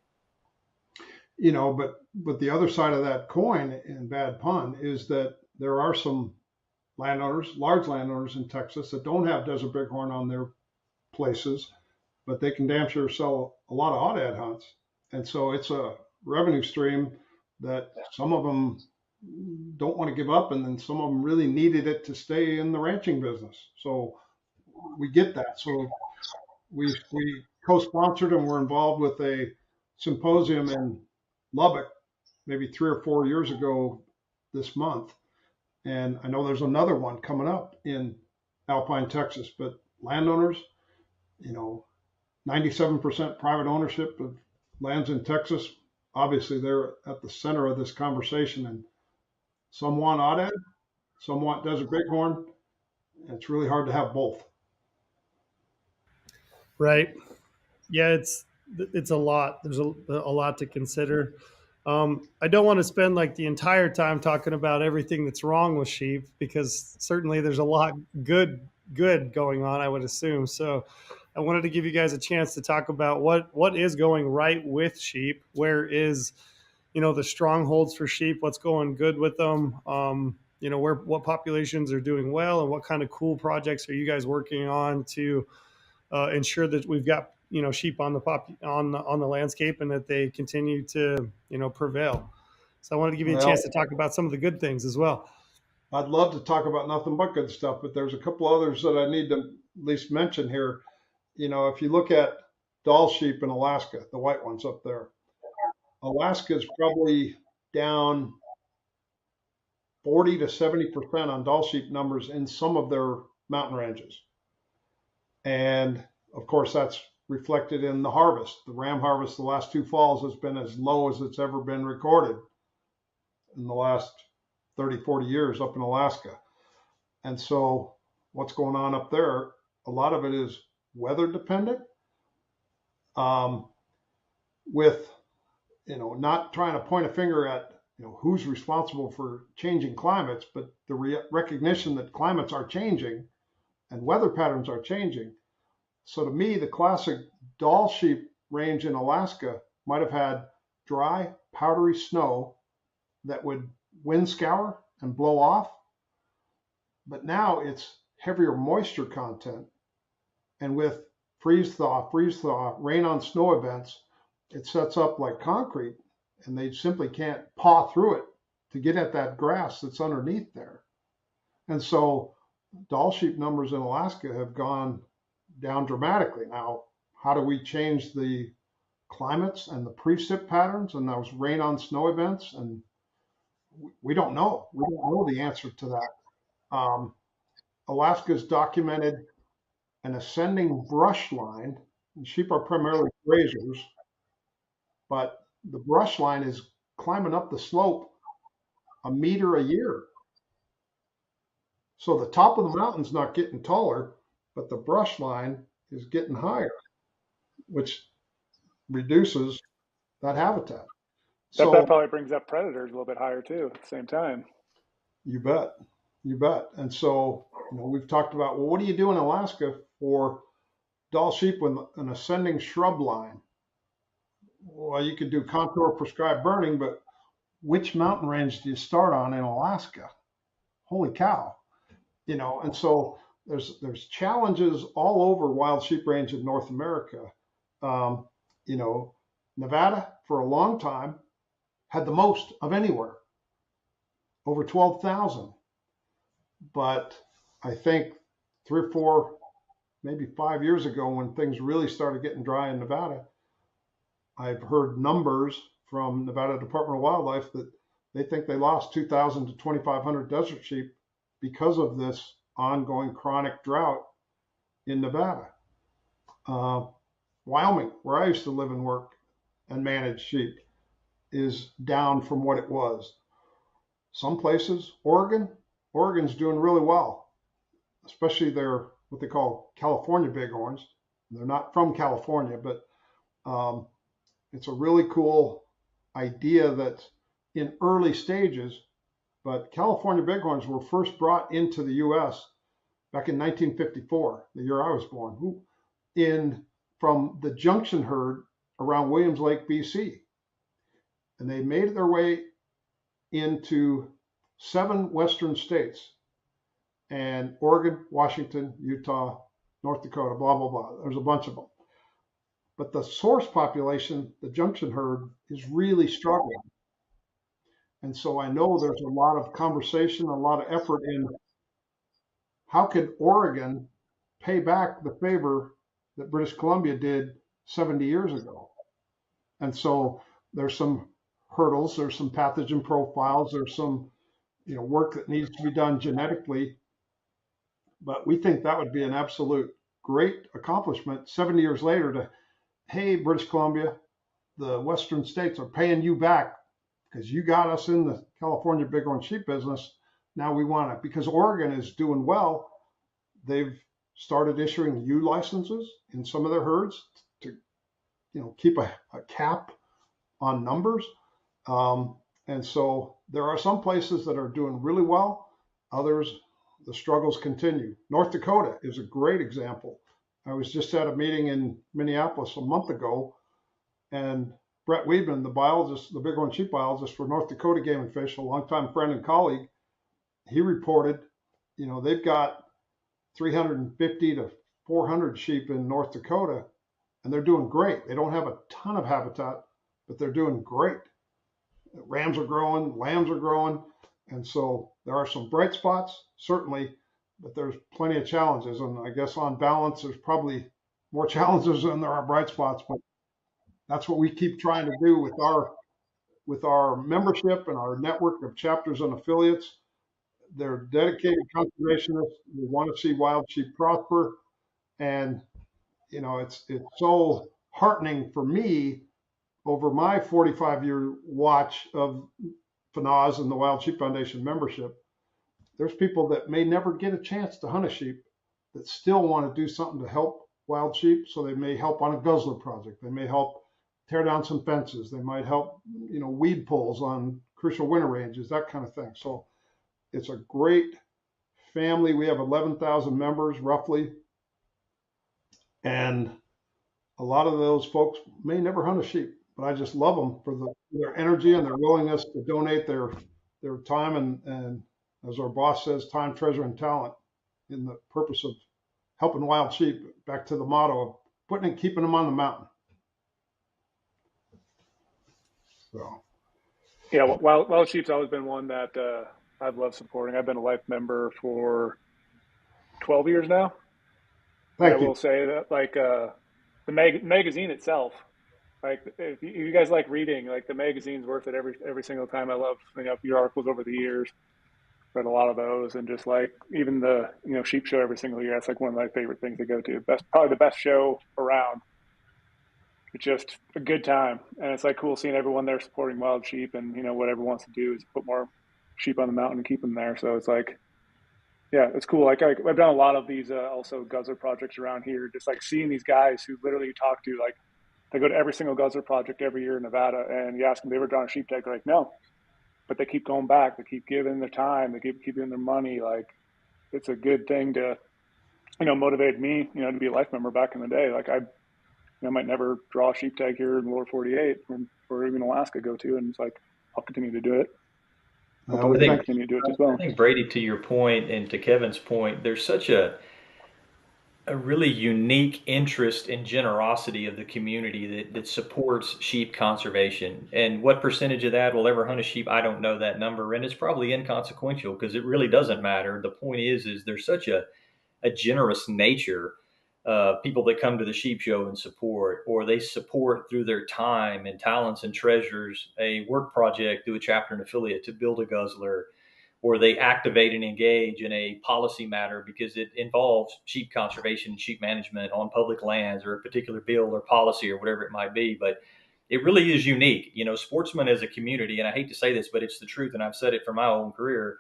S4: But the other side of that coin, in bad pun, is that there are some landowners, large landowners in Texas that don't have desert bighorn on their places, but they can damn sure sell a lot of aoudad hunts. And so it's a revenue stream that some of them don't want to give up, and then some of them really needed it to stay in the ranching business. So we get that. So we co-sponsored and were involved with a symposium in Lubbock maybe 3 or 4 years ago this month. And I know there's another one coming up in Alpine, Texas. But landowners, 97% private ownership of lands in Texas. Obviously, they're at the center of this conversation. And some want aoudad, some want desert bighorn. And it's really hard to have both.
S1: Right. Yeah, it's a lot. There's a lot to consider. I don't want to spend like the entire time talking about everything that's wrong with sheep, because certainly there's a lot good going on, I would assume. So I wanted to give you guys a chance to talk about what is going right with sheep. Where is, the strongholds for sheep? What's going good with them? What populations are doing well, and what kind of cool projects are you guys working on to ensure that we've got sheep on the landscape, and that they continue to prevail. So I wanted to give you a chance to talk about some of the good things as well.
S4: I'd love to talk about nothing but good stuff, but there's a couple others that I need to at least mention here. If you look at Dall sheep in Alaska, the white ones up there, Alaska is probably down 40 to 70% on Dall sheep numbers in some of their mountain ranges. And of course, that's reflected in the harvest. The ram harvest the last 2 falls has been as low as it's ever been recorded in the last 30, 40 years up in Alaska. And so what's going on up there, a lot of it is weather dependent, with, not trying to point a finger at, who's responsible for changing climates, but the recognition that climates are changing and weather patterns are changing. So to me, the classic Dall sheep range in Alaska might have had dry, powdery snow that would wind scour and blow off. But now it's heavier moisture content. And with freeze thaw, rain on snow events, it sets up like concrete, and they simply can't paw through it to get at that grass that's underneath there. And so Dall sheep numbers in Alaska have gone down dramatically. Now, how do we change the climates and the precip patterns and those rain on snow events? And we don't know. We don't know the answer to that. Alaska's documented an ascending brush line. And sheep are primarily grazers, but the brush line is climbing up the slope a meter a year. So the top of the mountain's not getting taller, but the brush line is getting higher, which reduces that habitat.
S2: So that probably brings up predators a little bit higher too at the same time.
S4: You bet. And so, we've talked about, well, what do you do in Alaska for Dall sheep with an ascending shrub line? Well, you could do contour prescribed burning, but which mountain range do you start on in Alaska? Holy cow. And so there's challenges all over wild sheep range in North America. Nevada for a long time had the most of anywhere, over 12,000. But I think 3 or 4, maybe 5 years ago, when things really started getting dry in Nevada, I've heard numbers from Nevada Department of Wildlife that they think they lost 2,000 to 2,500 desert sheep because of this ongoing chronic drought in Nevada. Wyoming, where I used to live and work and manage sheep, is down from what it was. Some places, Oregon, Oregon's doing really well, especially their what they call California bighorns. They're not from California, but um, it's a really cool idea that's in early stages. But California bighorns were first brought into the U.S. back in 1954, the year I was born, in from the Junction herd around Williams Lake, BC, and they made their way into 7 western states, and Oregon, Washington, Utah, North Dakota, blah, blah, blah. There's a bunch of them. But the source population, the Junction herd, is really struggling. And so I know there's a lot of conversation, a lot of effort in how could Oregon pay back the favor that British Columbia did 70 years ago. And so there's some hurdles, there's some pathogen profiles, there's some work that needs to be done genetically. But we think that would be an absolute great accomplishment 70 years later to, hey, British Columbia, the Western states are paying you back because you got us in the California bighorn sheep business. Now we want it because Oregon is doing well. They've started issuing U licenses in some of their herds to, keep a cap on numbers. And so there are some places that are doing really well. Others, the struggles continue. North Dakota is a great example. I was just at a meeting in Minneapolis a month ago, and Brett Weedman, the biologist, the bighorn sheep biologist for North Dakota Game and Fish, a longtime friend and colleague, he reported, they've got 350 to 400 sheep in North Dakota, and they're doing great. They don't have a ton of habitat, but they're doing great. Rams are growing, lambs are growing, and so there are some bright spots, certainly, but there's plenty of challenges. And I guess on balance, there's probably more challenges than there are bright spots, but that's what we keep trying to do with our membership and our network of chapters and affiliates. They're dedicated conservationists. We want to see wild sheep prosper, and it's so heartening for me over my 45-year watch of FNAS and the Wild Sheep Foundation membership. There's people that may never get a chance to hunt a sheep that still want to do something to help wild sheep. So they may help on a guzzler project. They may help tear down some fences. They might help, weed pulls on crucial winter ranges, that kind of thing. So it's a great family. We have 11,000 members roughly. And a lot of those folks may never hunt a sheep, but I just love them for their energy and their willingness to donate their time and as our boss says, time, treasure, and talent in the purpose of helping wild sheep, back to the motto of putting and keeping them on the mountain. So.
S2: Yeah, wild sheep's always been one that I've loved supporting. I've been a life member for 12 years now.
S4: Thank you.
S2: I will say that, like, the magazine itself, like, if you guys like reading, like, the magazine's worth it every single time. I love your articles over the years. Read a lot of those, and just like even the sheep show every single year. That's like one of my favorite things to go to. Probably the best show around. It's just a good time, and it's like cool seeing everyone there supporting wild sheep, and what everyone wants to do is put more sheep on the mountain and keep them there. So it's like, yeah, it's cool. Like I've done a lot of these also guzzler projects around here, just like seeing these guys who literally you talk to, like they go to every single guzzler project every year in Nevada, and you ask them if they ever drawn a sheep tag, they're like, no, but they keep going back, they keep giving their time, they keep giving their money. Like it's a good thing to motivate me to be a life member back in the day. Like I might never draw a sheep tag here in the lower 48 or even Alaska go to, and it's like I'll continue to do it.
S3: I think
S2: continue to do it as well.
S3: I think Brady, to your point and to Kevin's point, there's such a really unique interest and generosity of the community that supports sheep conservation. And what percentage of that will ever hunt a sheep, I don't know that number, and it's probably inconsequential because it really doesn't matter. The point is there's such a generous nature. People that come to the sheep show and support, or they support through their time and talents and treasures a work project through a chapter and affiliate to build a guzzler, or they activate and engage in a policy matter because it involves sheep conservation and sheep management on public lands or a particular bill or policy or whatever it might be. But it really is unique. Sportsmen as a community, and I hate to say this, but it's the truth, and I've said it for my own career,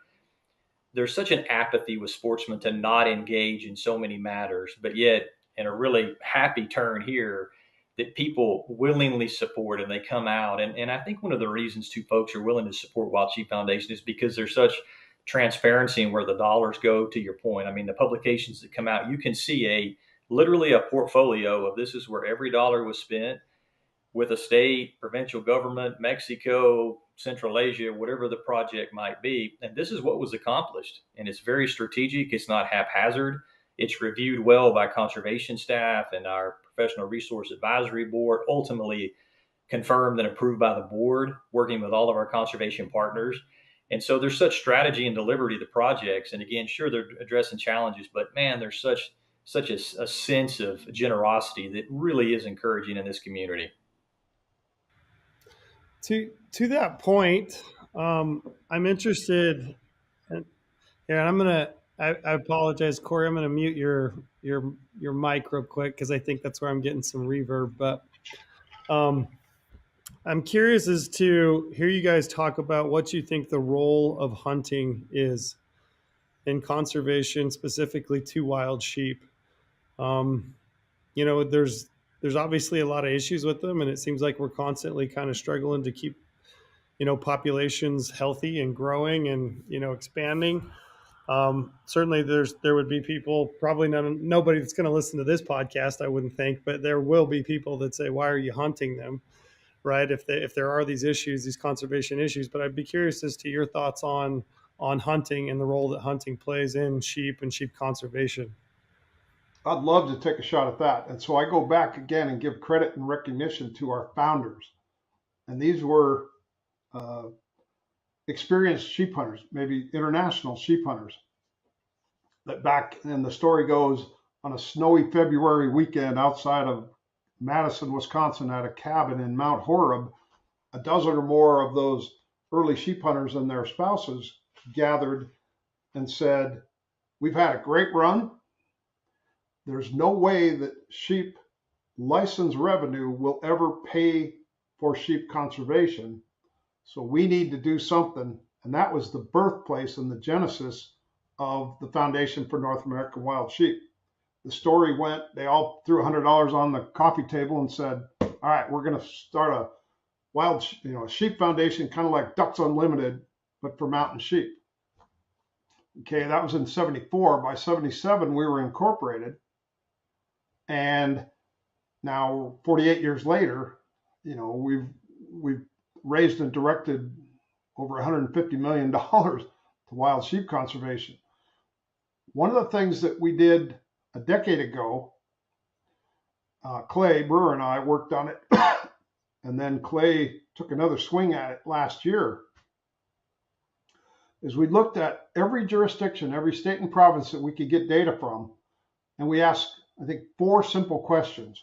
S3: there's such an apathy with sportsmen to not engage in so many matters, but yet in a really happy turn here that people willingly support and they come out. And I think one of the reasons two folks are willing to support Wild Sheep Foundation is because there's such transparency in where the dollars go, to your point. I mean, the publications that come out, you can see literally a portfolio of this is where every dollar was spent with a state, provincial government, Mexico, Central Asia, whatever the project might be. And this is what was accomplished. And it's very strategic. It's not haphazard. It's reviewed well by conservation staff and our professional resource advisory board, ultimately confirmed and approved by the board, working with all of our conservation partners. And so there's such strategy and delivery to the projects. And again, sure, they're addressing challenges, but man, there's such a sense of generosity that really is encouraging in this community.
S1: To that point, I'm interested, and I apologize, Corey. I'm gonna mute your mic real quick because I think that's where I'm getting some reverb. But I'm curious as to hear you guys talk about what you think the role of hunting is in conservation, specifically to wild sheep. There's obviously a lot of issues with them, and it seems like we're constantly kind of struggling to keep populations healthy and growing and expanding. Certainly there would be people, probably nobody that's going to listen to this podcast, I wouldn't think, but there will be people that say, why are you hunting them, right? If there are these issues, these conservation issues. But I'd be curious as to your thoughts on hunting and the role that hunting plays in sheep and sheep conservation.
S4: I'd love to take a shot at that. And so I go back again and give credit and recognition to our founders. And these were experienced sheep hunters, maybe international sheep hunters. That back, and the story goes, on a snowy February weekend outside of Madison, Wisconsin, at a cabin in Mount Horeb, a dozen or more of those early sheep hunters and their spouses gathered and said, we've had a great run. There's no way that sheep license revenue will ever pay for sheep conservation. So we need to do something. And that was the birthplace and the genesis of the Foundation for North American Wild Sheep. The story went, they all threw $100 on the coffee table and said, all right, we're going to start a sheep foundation, kind of like Ducks Unlimited, but for mountain sheep. Okay, that was in 74. By 77, we were incorporated. And now 48 years later, we've raised and directed over $150 million to wild sheep conservation. One of the things that we did a decade ago, Clay Brewer and I worked on it, and then Clay took another swing at it last year, is we looked at every jurisdiction, every state and province that we could get data from, and we asked, I think, 4 simple questions.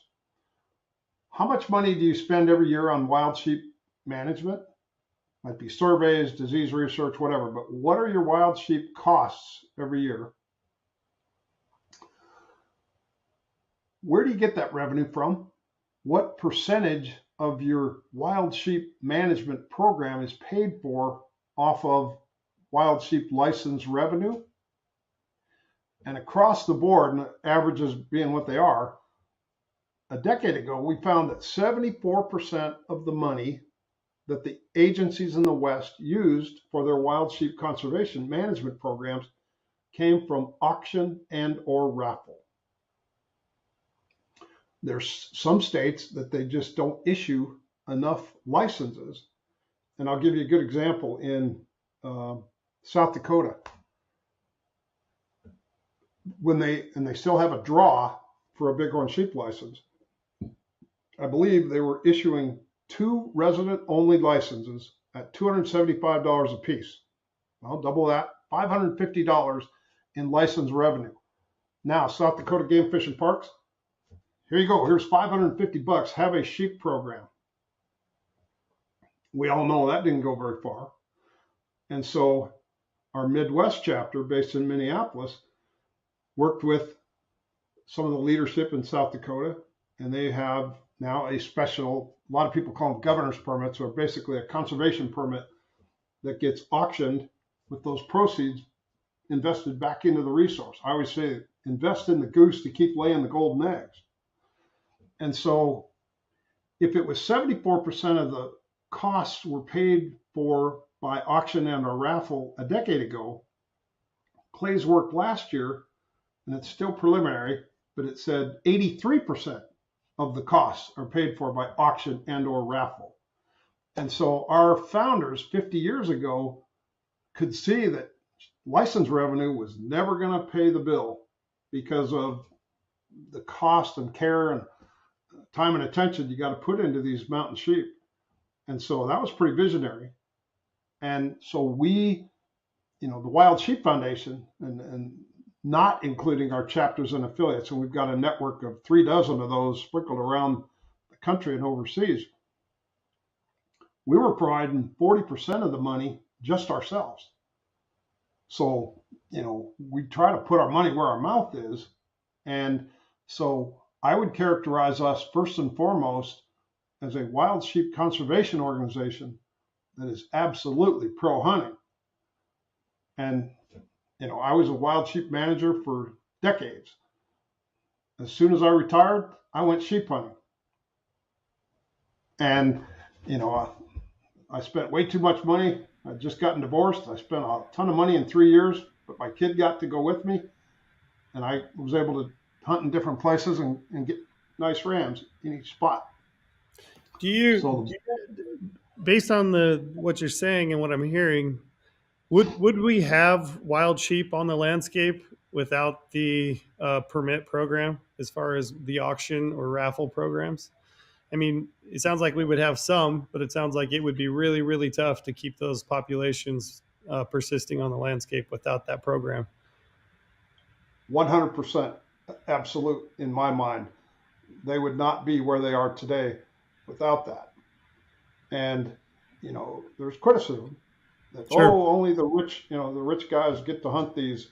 S4: How much money do you spend every year on wild sheep management? Might be surveys, disease research, whatever, but what are your wild sheep costs every year? Where do you get that revenue from? What percentage of your wild sheep management program is paid for off of wild sheep license revenue? And across the board, and averages being what they are, a decade ago, we found that 74% of the money that the agencies in the West used for their wild sheep conservation management programs came from auction and or raffle. There's some states that they just don't issue enough licenses. And I'll give you a good example in South Dakota. When they still have a draw for a bighorn sheep license, I believe they were issuing 2 resident-only licenses at $275 a piece. Well, double that, $550 in license revenue. Now, South Dakota Game Fish and Parks, here you go. Here's $550. Have a sheep program. We all know that didn't go very far. And so our Midwest chapter, based in Minneapolis, worked with some of the leadership in South Dakota, and they have now a special, a lot of people call them governor's permits, or basically a conservation permit that gets auctioned with those proceeds invested back into the resource. I always say invest in the goose to keep laying the golden eggs. And so if it was 74% of the costs were paid for by auction and or raffle a decade ago, Clay's work last year, and it's still preliminary, but it said 83% of the costs are paid for by auction and or raffle. And so our founders 50 years ago could see that license revenue was never going to pay the bill because of the cost and care and time and attention you got to put into these mountain sheep. And so that was pretty visionary. And so we, the Wild Sheep Foundation, and not including our chapters and affiliates, and we've got a network of 36 of those sprinkled around the country and overseas, we were providing 40% of the money just ourselves. So, we try to put our money where our mouth is. And so I would characterize us first and foremost as a wild sheep conservation organization that is absolutely pro hunting. And, I was a wild sheep manager for decades. As soon as I retired, I went sheep hunting. And, I spent way too much money. I'd just gotten divorced. I spent a ton of money in 3 years, but my kid got to go with me. And I was able to hunt in different places and get nice rams in each spot.
S1: Based on what you're saying and what I'm hearing, would we have wild sheep on the landscape without the permit program as far as the auction or raffle programs? I mean, it sounds like we would have some, but it sounds like it would be really, really tough to keep those populations persisting on the landscape without that program.
S4: 100% absolute in my mind. They would not be where they are today without that. And, there's criticism that,
S1: Sure.
S4: only the rich guys get to hunt these.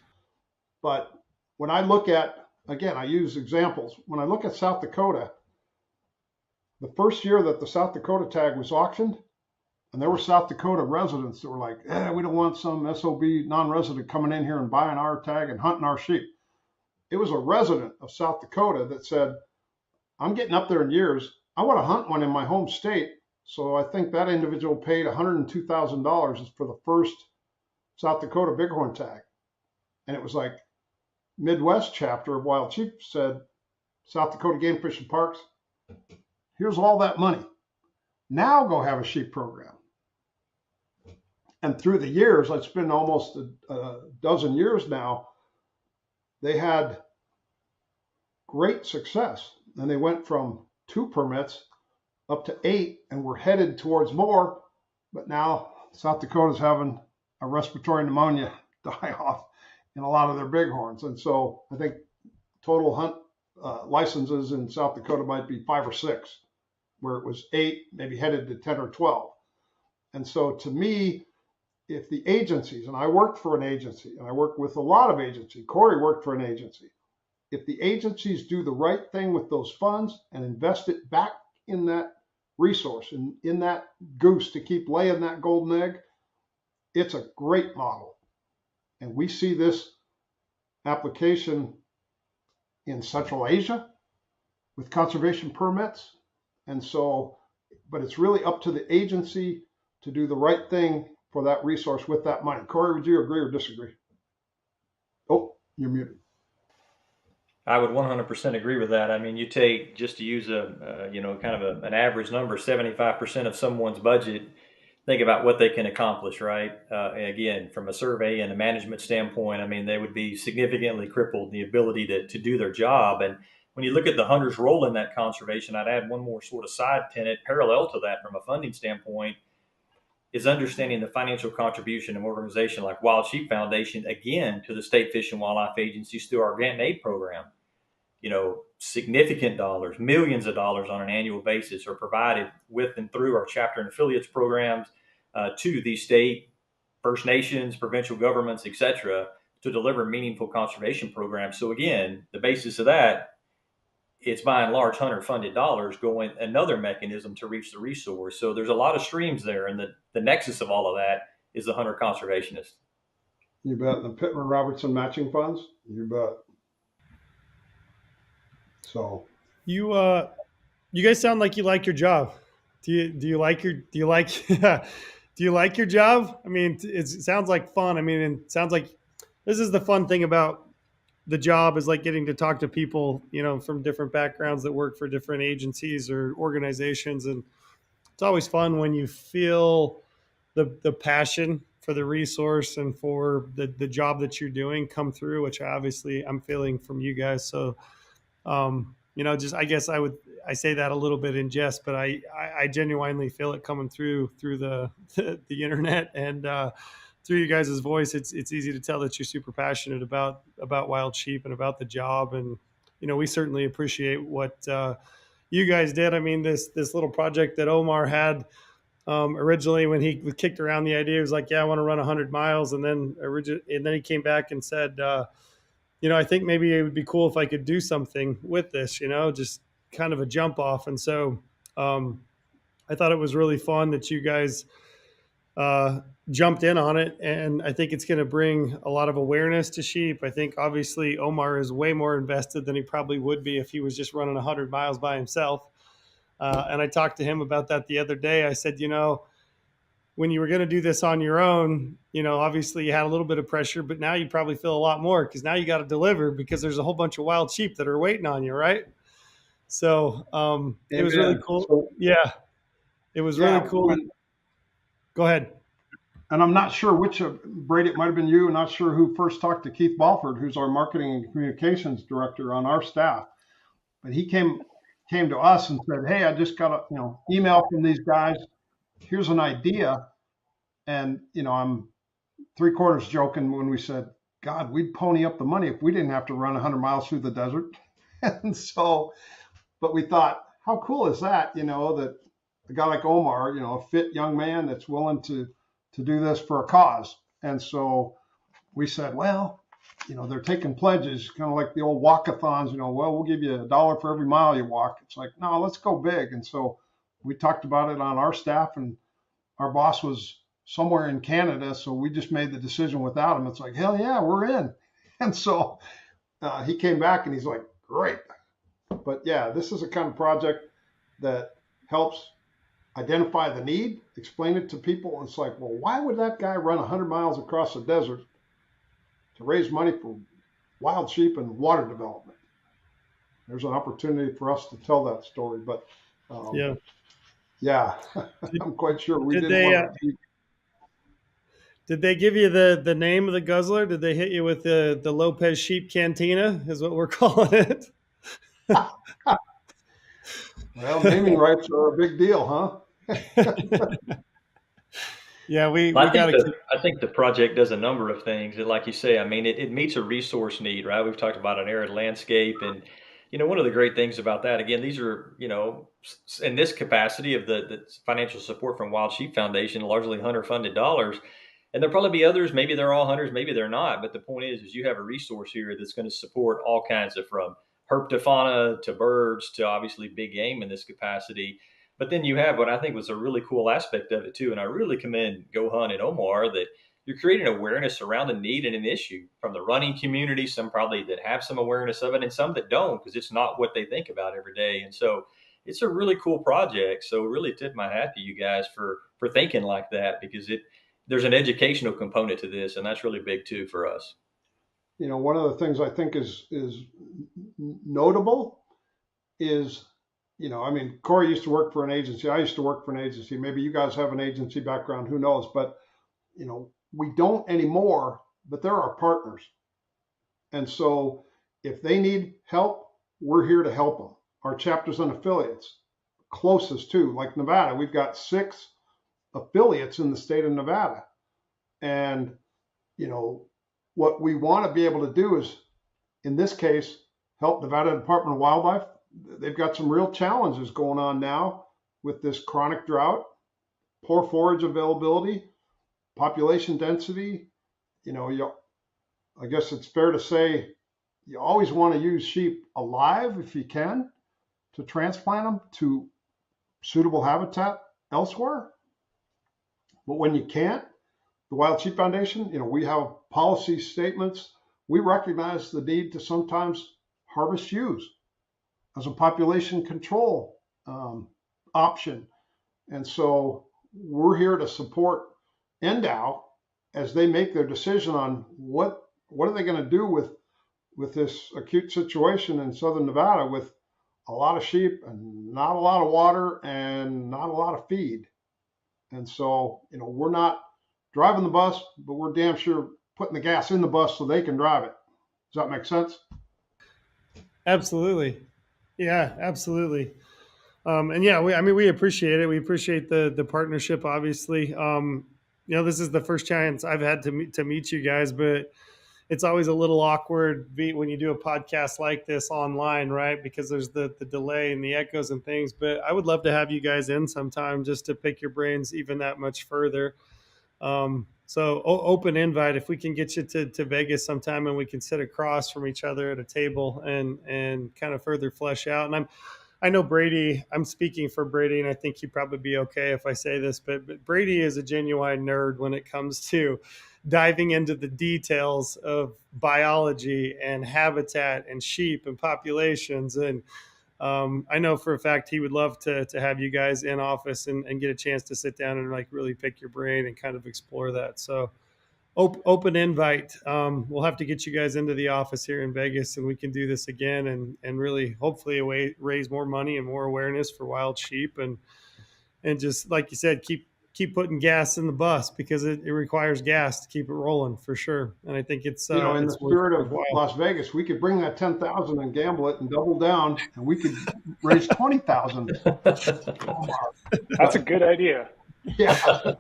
S4: But when I look at, again, I use examples. When I look at South Dakota, the first year that the South Dakota tag was auctioned, and there were South Dakota residents that were like, we don't want some SOB non-resident coming in here and buying our tag and hunting our sheep. It was a resident of South Dakota that said, I'm getting up there in years. I want to hunt one in my home state. So I think that individual paid $102,000 for the first South Dakota bighorn tag. And it was like Midwest chapter of Wild Sheep said, South Dakota Game Fish and Parks, here's all that money. Now go have a sheep program. And through the years, it's been almost a dozen years now, they had great success. And they went from 2 permits up to 8, and we're headed towards more. But now South Dakota's having a respiratory pneumonia die off in a lot of their bighorns. And so I think total hunt licenses in South Dakota might be 5 or 6, where it was 8, maybe headed to 10 or 12. And so to me, if the agencies, and I worked for an agency, and I worked with a lot of agencies, Corey worked for an agency. If the agencies do the right thing with those funds and invest it back in that resource and in that goose to keep laying that golden egg, it's a great model. And we see this application in Central Asia with conservation permits. And so, but it's really up to the agency to do the right thing for that resource with that money. Corey, would you agree or disagree? Oh, you're muted.
S3: I would 100% agree with that. I mean, you take, just to use an average number, 75% of someone's budget, think about what they can accomplish, right? Again, from a survey and a management standpoint, I mean, they would be significantly crippled, the ability to do their job. And when you look at the hunter's role in that conservation, I'd add one more sort of side tenet parallel to that from a funding standpoint, is understanding the financial contribution of an organization like Wild Sheep Foundation, again, to the state fish and wildlife agencies through our grant and aid program. Significant dollars, millions of dollars on an annual basis are provided with and through our chapter and affiliates programs to these state, First Nations, provincial governments, et cetera, to deliver meaningful conservation programs. So again, the basis of that, it's by and large hunter-funded dollars going another mechanism to reach the resource. So there's a lot of streams there, and the nexus of all of that is the hunter conservationist.
S4: You bet. The Pittman Robertson matching funds. You bet. So
S1: you guys sound like you like your job. Do you like your job? I mean, it sounds like fun. I mean, it sounds like this is the fun thing about the job is like getting to talk to people, from different backgrounds that work for different agencies or organizations. And it's always fun when you feel the passion for the resource and for the job that you're doing come through, which obviously I'm feeling from you guys. So, just I guess I say that a little bit in jest, but I genuinely feel it coming through the internet and through you guys' voice. It's easy to tell that you're super passionate about wild sheep and about the job, and we certainly appreciate what you guys did. I mean, this little project that Omar had originally when he kicked around the idea, he was like, "Yeah, I want to run 100 miles," and then he came back and said, I think maybe it would be cool if I could do something with this, just kind of a jump off. And so I thought it was really fun that you guys jumped in on it. And I think it's going to bring a lot of awareness to sheep. I think obviously Omar is way more invested than he probably would be if he was just running 100 miles by himself. And I talked to him about that the other day. I said, when you were going to do this on your own, obviously you had a little bit of pressure, but now you probably feel a lot more because now you got to deliver because there's a whole bunch of wild sheep that are waiting on you, right? So it was really cool.
S4: So,
S1: yeah, it was really cool. Go ahead.
S4: And I'm not sure which of Brady, it might have been you. I'm not sure who first talked to Keith Balford, who's our marketing and communications director on our staff. But he came to us and said, "Hey, I just got a email from these guys. Here's an idea." And I'm 3/4 joking when we said, "God, we'd pony up the money if we didn't have to run 100 miles through the desert." And so, but we thought, how cool is that? That a guy like Omar, a fit young man that's willing to do this for a cause. And so we said, well, they're taking pledges, kind of like the old walkathons. Well, we'll give you $1 for every mile you walk. It's like, no, let's go big. And so we talked about it on our staff, and our boss was somewhere in Canada, so we just made the decision without him. It's like, hell yeah, we're in. And so he came back and he's like, great. But yeah, this is a kind of project that helps identify the need, explain it to people. It's like, well, why would that guy run 100 miles across the desert to raise money for wild sheep and water development? There's an opportunity for us to tell that story. But yeah, I'm quite sure we didn't want to.
S1: Did they give you the name of the guzzler? Did they hit you with the Lopez Sheep Cantina is what we're calling it?
S4: Well, naming rights are a big deal, huh?
S1: Yeah,
S3: I think the project does a number of things. Like you say, I mean, it meets a resource need, right? We've talked about an arid landscape, and one of the great things about that, again, these are, in this capacity of the financial support from Wild Sheep Foundation, largely hunter-funded dollars. And there'll probably be others. Maybe they're all hunters, maybe they're not. But the point is you have a resource here that's going to support all kinds of, from herpetofauna to birds to obviously big game in this capacity. But then you have what I think was a really cool aspect of it too. And I really commend GOHUNT and Omar that you're creating awareness around the need and an issue from the running community, some probably that have some awareness of it and some that don't, because it's not what they think about every day. And so it's a really cool project. So really tip my hat to you guys for thinking like that, because there's an educational component to this, and that's really big too for us.
S4: One of the things I think is notable is, I mean, Corey used to work for an agency. I used to work for an agency. Maybe you guys have an agency background, who knows? But, we don't anymore, but they're our partners. And so if they need help, we're here to help them. Our chapters and affiliates, closest to, like Nevada, we've got 6 affiliates in the state of Nevada. And, what we want to be able to do is, in this case, help Nevada Department of Wildlife. They've got some real challenges going on now with this chronic drought, poor forage availability, population density. I guess it's fair to say you always want to use sheep alive if you can to transplant them to suitable habitat elsewhere. But when you can't, the Wild Sheep Foundation, we have policy statements. We recognize the need to sometimes harvest ewes as a population control option. And so we're here to support NDOW as they make their decision on what are they going to do with this acute situation in southern Nevada with a lot of sheep and not a lot of water and not a lot of feed. And so, we're not driving the bus, but we're damn sure putting the gas in the bus so they can drive it. Does that make sense?
S1: Absolutely. Yeah, absolutely. And yeah, we appreciate it. We appreciate the partnership, obviously. This is the first chance I've had to meet you guys, but it's always a little awkward when you do a podcast like this online, right? Because there's the delay and the echoes and things. But I would love to have you guys in sometime just to pick your brains even that much further. So open invite. If we can get you to Vegas sometime and we can sit across from each other at a table and kind of further flesh out. And I know Brady, I'm speaking for Brady, and I think he'd probably be okay if I say this, but Brady is a genuine nerd when it comes to diving into the details of biology and habitat and sheep and populations. And I know for a fact he would love to have you guys in office and get a chance to sit down and like really pick your brain and kind of explore that. So open invite. We'll have to get you guys into the office here in Vegas, and we can do this again and really hopefully raise more money and more awareness for wild sheep and just like you said, keep putting gas in the bus because it requires gas to keep it rolling for sure. And I think it's
S4: in the
S1: it's
S4: spirit of Las Vegas, we could bring that 10,000 and gamble it and double down, and we could raise 20,000.
S2: That's a good idea.
S4: Yeah,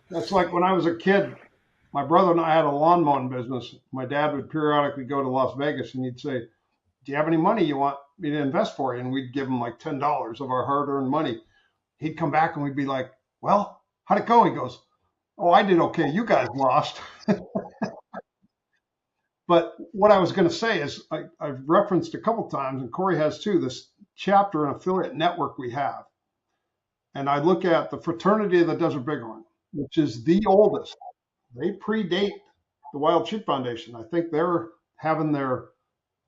S4: that's like when I was a kid. My brother and I had a lawn mowing business. My dad would periodically go to Las Vegas and he'd say, "Do you have any money you want me to invest for you?" And we'd give him like $10 of our hard-earned money. He'd come back and we'd be like, "Well, how'd it go?" He goes, "Oh, I did okay. You guys lost." But what I was going to say is I've referenced a couple times, and Corey has too, this chapter and affiliate network we have. And I look at the Fraternity of the Desert Bighorn, which is the oldest. They predate the Wild Sheep Foundation. I think they're having their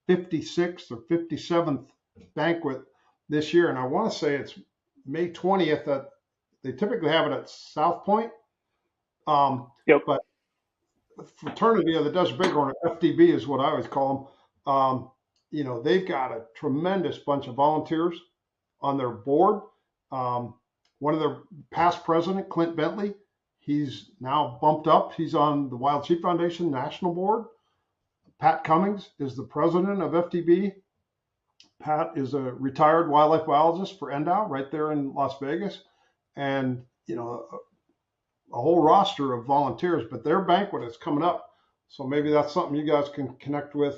S4: 56th or 57th banquet this year. And I want to say it's May 20th. That they typically have it at South Point.
S2: Yep.
S4: But Fraternity of the Desert Bighorn, FDB is what I always call them. They've got a tremendous bunch of volunteers on their board. One of their past president, Clint Bentley, he's now bumped up. He's on the Wild Sheep Foundation National Board. Pat Cummings is the president of FDB. Pat is a retired wildlife biologist for NDOW right there in Las Vegas. And, a whole roster of volunteers, but their banquet is coming up. So maybe that's something you guys can connect with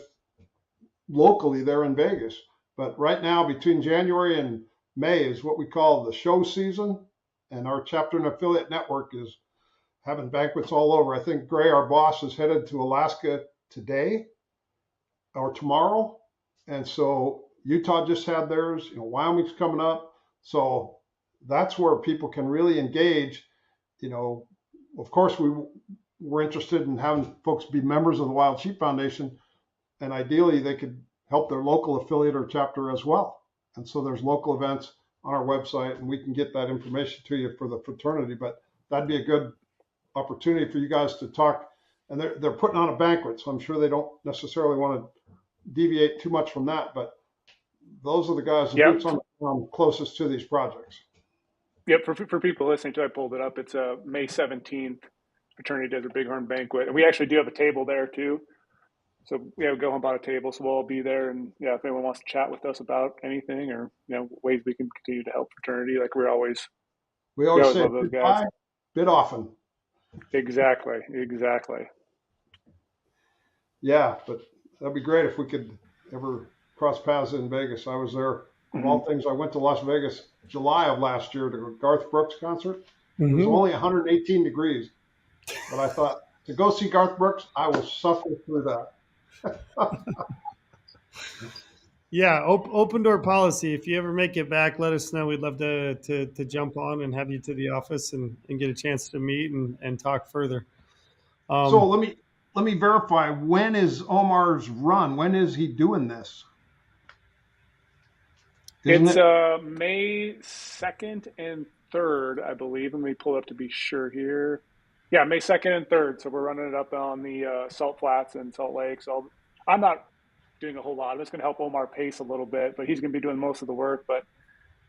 S4: locally there in Vegas. But right now, between January and May is what we call the show season. And our chapter and affiliate network is having banquets all over. I think Gray, our boss, is headed to Alaska today or tomorrow. And so Utah just had theirs, Wyoming's coming up. So that's where people can really engage. Of course, we're interested in having folks be members of the Wild Sheep Foundation, and ideally they could help their local affiliate or chapter as well. And so there's local events on our website, and we can get that information to you for the fraternity. But that'd be a good opportunity for you guys to talk. And they're putting on a banquet, so I'm sure they don't necessarily want to deviate too much from that. But those are the guys that boots on the ground closest to these projects.
S2: Yep, for people listening to, I pulled it up. It's a May 17th Fraternity Desert Bighorn banquet, and we actually do have a table there too. So we have GOHUNT bought a table, so we'll all be there. And yeah, if anyone wants to chat with us about anything or ways we can continue to help fraternity, like we always
S4: say,
S2: love those guys.
S4: Bid often.
S2: Exactly.
S4: Yeah, but that'd be great if we could ever cross paths in Vegas. I was there. Of all things, I went to Las Vegas July of last year to a Garth Brooks concert. It was only 118 degrees, but I thought to go see Garth Brooks, I will suffer through that.
S1: Yeah, open door policy. If you ever make it back, let us know. We'd love to jump on and have you to the office and get a chance to meet and talk further.
S4: So let me verify. When is Omar's run? When is he doing this?
S2: It's May 2nd and 3rd, I believe. Let me pull up to be sure here. Yeah, May 2nd and 3rd. So we're running it up on the Salt Flats and Salt Lake. So I'm not doing a whole lot. I'm just going to help Omar pace a little bit, but he's going to be doing most of the work. But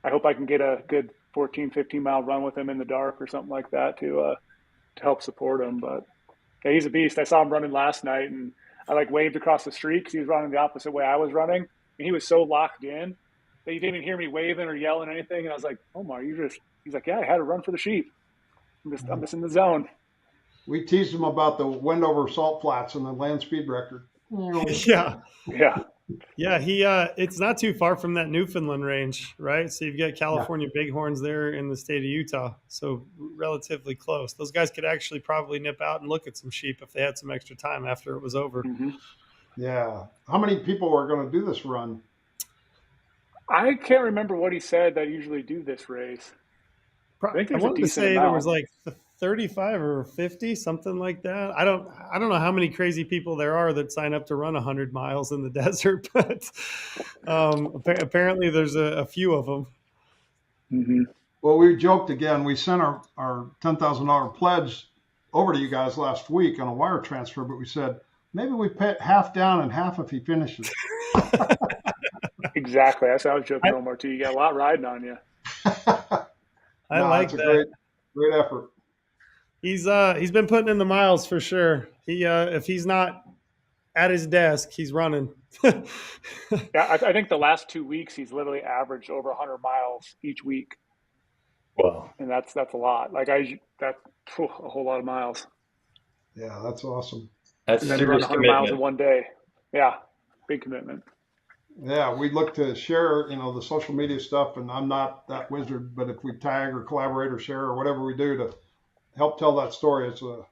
S2: I hope I can get a good 14, 15-mile run with him in the dark or something like that to help support him. But yeah, he's a beast. I saw him running last night, and I like waved across the street because he was running the opposite way I was running, and he was so locked in that he didn't even hear me waving or yelling or anything. And I was like, Omar, he's like, yeah, I had to run for the sheep. I'm just in the zone.
S4: We teased him about the Wendover Salt Flats and the land speed record.
S1: Yeah.
S2: Yeah.
S1: Yeah, it's not too far from that Newfoundland range, right? So you've got California bighorns there in the state of Utah, so relatively close. Those guys could actually probably nip out and look at some sheep if they had some extra time after it was over.
S2: Mm-hmm.
S4: Yeah. How many people are going to do this run?
S2: I can't remember what he said that usually do this race. I think there's
S1: I wanted
S2: a
S1: to
S2: decent
S1: say
S2: amount.
S1: there was like 35 or 50, something like that. I don't know how many crazy people there are that sign up to run 100 miles in the desert, but apparently there's a few of them.
S2: Mm-hmm.
S4: Well, we joked again. We sent our $10,000 pledge over to you guys last week on a wire transfer, but we said maybe we pay half down and half if he finishes.
S2: Exactly. That's how I was joking, Omar, too. You got a lot riding on you.
S1: I like that.
S4: Great effort.
S1: He's been putting in the miles for sure. If he's not at his desk, he's running.
S2: Yeah, I think the last 2 weeks he's literally averaged over 100 miles each week.
S3: Wow,
S2: and that's a lot. Like that's a whole lot of miles.
S4: Yeah, that's awesome.
S3: That's
S2: and then
S3: serious
S2: run 100
S3: commitment.
S2: miles in one day. Yeah, big commitment.
S4: Yeah, we look to share, the social media stuff, and I'm not that wizard, but if we tag or collaborate or share or whatever we do to help tell that story, it's a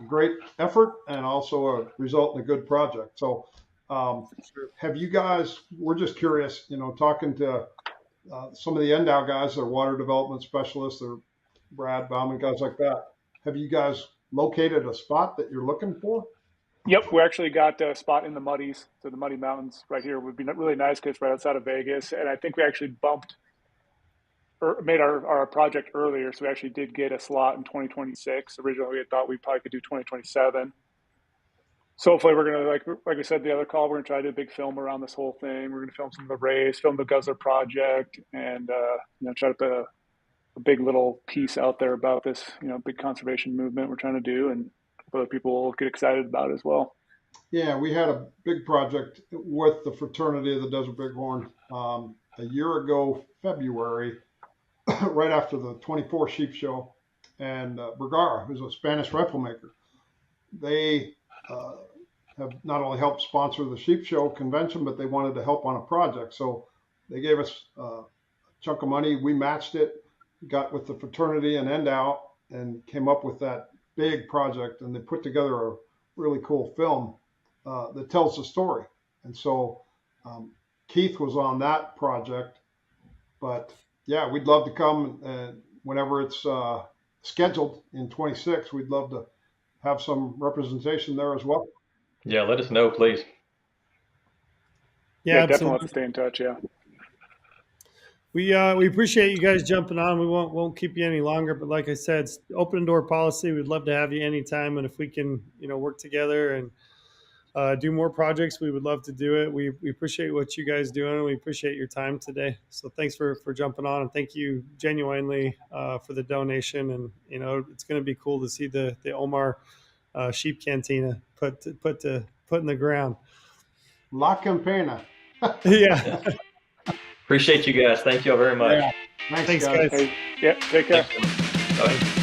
S4: great effort and also a result in a good project. So have you guys, we're just curious, talking to some of the NDOW guys, they're water development specialists, they're Brad Bauman, guys like that. Have you guys located a spot that you're looking for?
S2: Yep, we actually got a spot in the Muddies, so the Muddy Mountains right here would be really nice because it's right outside of Vegas. And I think we actually made our project earlier, so we actually did get a slot in 2026. Originally, we had thought we probably could do 2027. So hopefully we're going to, like we said the other call, we're going to try to do a big film around this whole thing. We're going to film some of the race, film the Guzzler project, and try to put a big little piece out there about this, big conservation movement we're trying to do, and other people will get excited about it as well.
S4: Yeah, we had a big project with the Fraternity of the Desert Bighorn a year ago, February, right after the 24 sheep show, and Bergara, who's a Spanish rifle maker, they have not only helped sponsor the sheep show convention, but they wanted to help on a project. So they gave us a chunk of money. We matched it, got with the fraternity and NDOW, and came up with that big project. And they put together a really cool film that tells the story. And so Keith was on that project. But yeah, we'd love to come whenever it's scheduled in 26. We'd love to have some representation there as well.
S3: Yeah, let us know, please.
S2: Yeah, definitely have to stay in touch. Yeah.
S1: We appreciate you guys jumping on. We won't keep you any longer, but like I said, it's open door policy. We'd love to have you anytime, and if we can, work together and do more projects, we would love to do it. We appreciate what you guys doing, and we appreciate your time today. So thanks for jumping on, and thank you genuinely for the donation. And it's going to be cool to see the Omar sheep cantina put in the ground.
S4: La Campana.
S1: Yeah.
S3: Appreciate you guys. Thank you all very much.
S4: Yeah. Thanks, guys.
S2: Hey, yeah, take care.
S3: Bye.